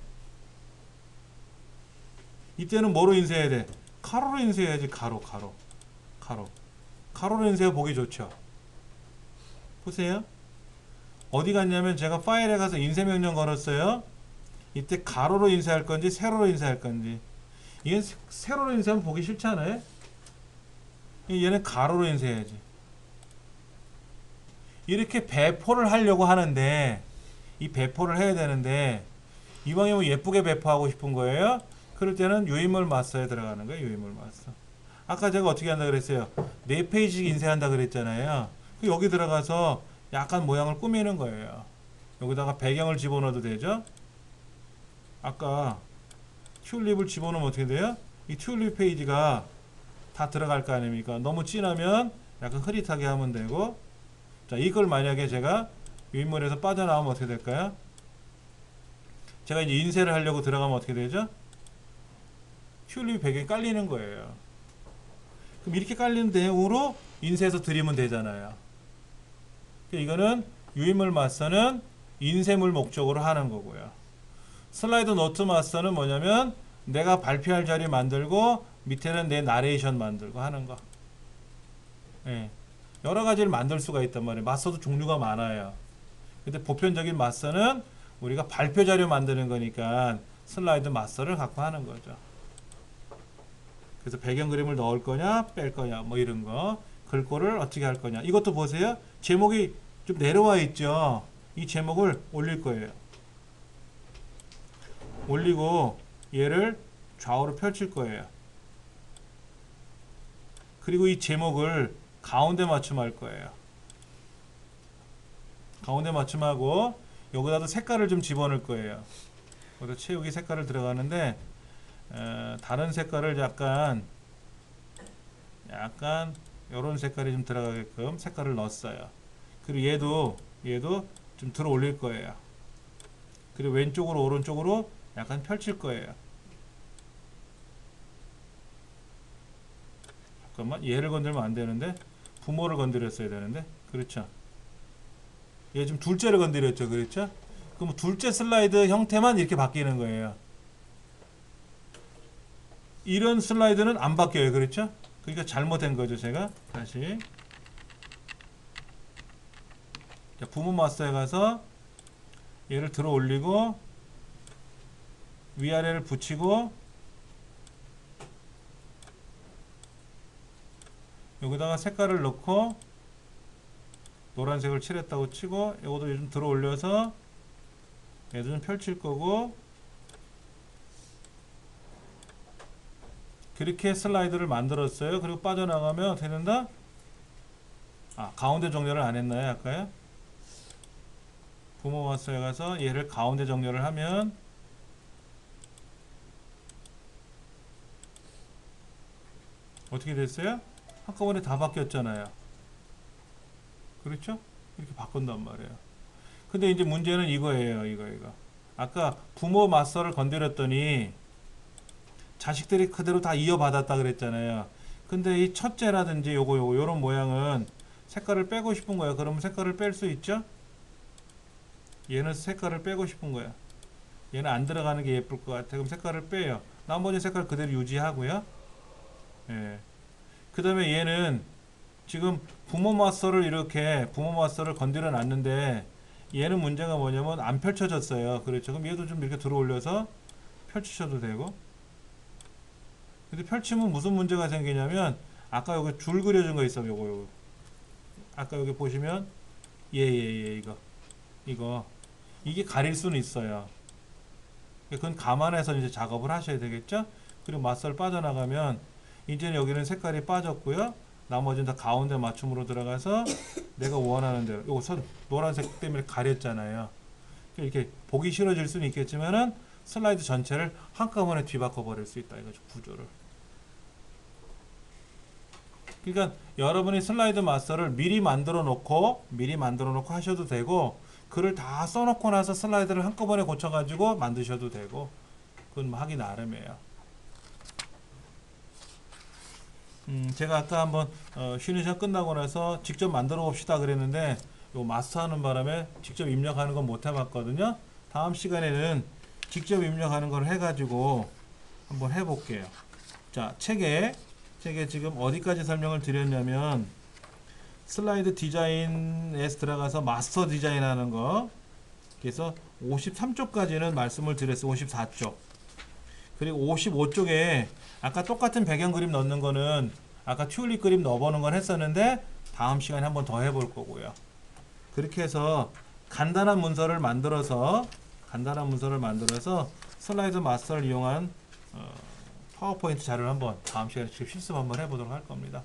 이때는 뭐로 인쇄해야 돼? 가로로 인쇄해야지. 가로. 가로로 인쇄해 보기 좋죠. 보세요. 어디 갔냐면 제가 파일에 가서 인쇄 명령 걸었어요. 이때 가로로 인쇄할 건지 세로로 인쇄할 건지. 이건 세로로 인쇄하면 보기 싫지 않아요? 얘는 가로로 인쇄해야지. 이렇게 배포를 하려고 하는데 이 배포를 해야 되는데 이왕이면 예쁘게 배포하고 싶은 거예요. 그럴 때는 유인물 마스터에 들어가는 거예요. 유인물 마스터. 아까 제가 어떻게 한다 그랬어요? 4페이지 인쇄한다 그랬잖아요. 여기 들어가서 약간 모양을 꾸미는 거예요. 여기다가 배경을 집어넣어도 되죠? 아까 튤립을 집어넣으면 어떻게 돼요? 이 튤립 페이지가 다 들어갈 거 아닙니까? 너무 진하면 약간 흐릿하게 하면 되고, 자, 이걸 만약에 제가 유인물에서 빠져나오면 어떻게 될까요? 제가 이제 인쇄를 하려고 들어가면 어떻게 되죠? 튤립 배경이 깔리는 거예요. 그럼 이렇게 깔린 대용으로 인쇄해서 드리면 되잖아요. 이거는 유인물 마스터는 인쇄물 목적으로 하는 거고요. 슬라이드 노트 마스터는 뭐냐면 내가 발표할 자리 만들고 밑에는 내 나레이션 만들고 하는 거. 예. 여러 가지를 만들 수가 있단 말이에요. 마스터도 종류가 많아요. 근데 보편적인 마스터는 우리가 발표 자료 만드는 거니까 슬라이드 마스터를 갖고 하는 거죠. 그래서 배경 그림을 넣을 거냐 뺄 거냐 뭐 이런 거, 글꼴을 어떻게 할 거냐. 이것도 보세요. 제목이 좀 내려와 있죠. 이 제목을 올릴 거예요. 올리고 얘를 좌우로 펼칠 거예요. 그리고 이 제목을 가운데 맞춤할 거예요. 가운데 맞춤하고 여기다도 색깔을 좀 집어넣을 거예요. 여기다 채우기 색깔을 들어가는데 다른 색깔을 약간 이런 색깔이 좀 들어가게끔 색깔을 넣었어요. 그리고 얘도 좀 들어 올릴 거예요. 그리고 왼쪽으로 오른쪽으로 약간 펼칠 거예요. 잠깐만, 얘를 건들면 안 되는데 부모를 건드렸어야 되는데. 그렇죠. 얘 지금 둘째를 건드렸죠. 그렇죠. 그럼 둘째 슬라이드 형태만 이렇게 바뀌는 거예요. 이런 슬라이드는 안 바뀌어요. 그렇죠. 그러니까 잘못된 거죠. 제가 다시 자, 부모 마스터에 가서 얘를 들어 올리고 위아래를 붙이고 여기다가 색깔을 넣고 노란색을 칠했다고 치고 이것도 좀 들어 올려서 얘도 좀 펼칠 거고, 그렇게 슬라이드를 만들었어요. 그리고 빠져나가면 어떻게 된다? 가운데 정렬을 안 했나요? 아까요? 부모 마스터에 가서 얘를 가운데 정렬을 하면 어떻게 됐어요? 한꺼번에 다 바뀌었잖아요. 그렇죠? 이렇게 바꾼단 말이에요. 근데 이제 문제는 이거예요. 이거. 아까 부모 마스터를 건드렸더니 자식들이 그대로 다 이어받았다 그랬잖아요. 근데 이 첫째라든지 요런 모양은 색깔을 빼고 싶은 거야. 그러면 색깔을 뺄 수 있죠? 얘는 색깔을 빼고 싶은 거야. 얘는 안 들어가는 게 예쁠 것 같아. 그럼 색깔을 빼요. 나머지 색깔 그대로 유지하고요. 예. 그 다음에 얘는 지금 부모 마스터를 건드려 놨는데 얘는 문제가 뭐냐면 안 펼쳐졌어요. 그렇죠. 그럼 얘도 좀 이렇게 들어 올려서 펼치셔도 되고. 근데 펼치면 무슨 문제가 생기냐면 아까 여기 줄 그려진 거 있어요. 요거. 아까 여기 보시면 이거 이게 가릴 수는 있어요. 그건 감안해서 이제 작업을 하셔야 되겠죠. 그리고 마스터를 빠져나가면 이제는 여기는 색깔이 빠졌고요. 나머지는 다 가운데 맞춤으로 들어가서 내가 원하는 대로 요거 선 노란색 때문에 가렸잖아요. 이렇게 보기 싫어질 수는 있겠지만은 슬라이드 전체를 한꺼번에 뒤바꿔 버릴 수 있다 이거죠. 구조를. 그러니까 여러분이 슬라이드 마스터를 미리 만들어 놓고 하셔도 되고, 글을 다 써놓고 나서 슬라이드를 한꺼번에 고쳐가지고 만드셔도 되고, 그건 뭐 하기 나름이에요. 제가 아까 한번 쉬는 시간 끝나고 나서 직접 만들어 봅시다 그랬는데, 요 마스터하는 바람에 직접 입력하는 건 못 해봤거든요. 다음 시간에는 직접 입력하는 걸 해가지고 한번 해볼게요. 자, 책에 지금 어디까지 설명을 드렸냐면, 슬라이드 디자인에서 들어가서 마스터 디자인 하는 거, 그래서 53쪽까지는 말씀을 드렸어요. 54쪽. 그리고 55쪽에 아까 똑같은 배경 그림 넣는 거는 아까 튤립 그림 넣어보는 건 했었는데, 다음 시간에 한번 더 해볼 거고요. 그렇게 해서 간단한 문서를 만들어서 슬라이드 마스터를 이용한 파워포인트 자료를 한번 다음 시간에 직접 실습 한번 해보도록 할 겁니다.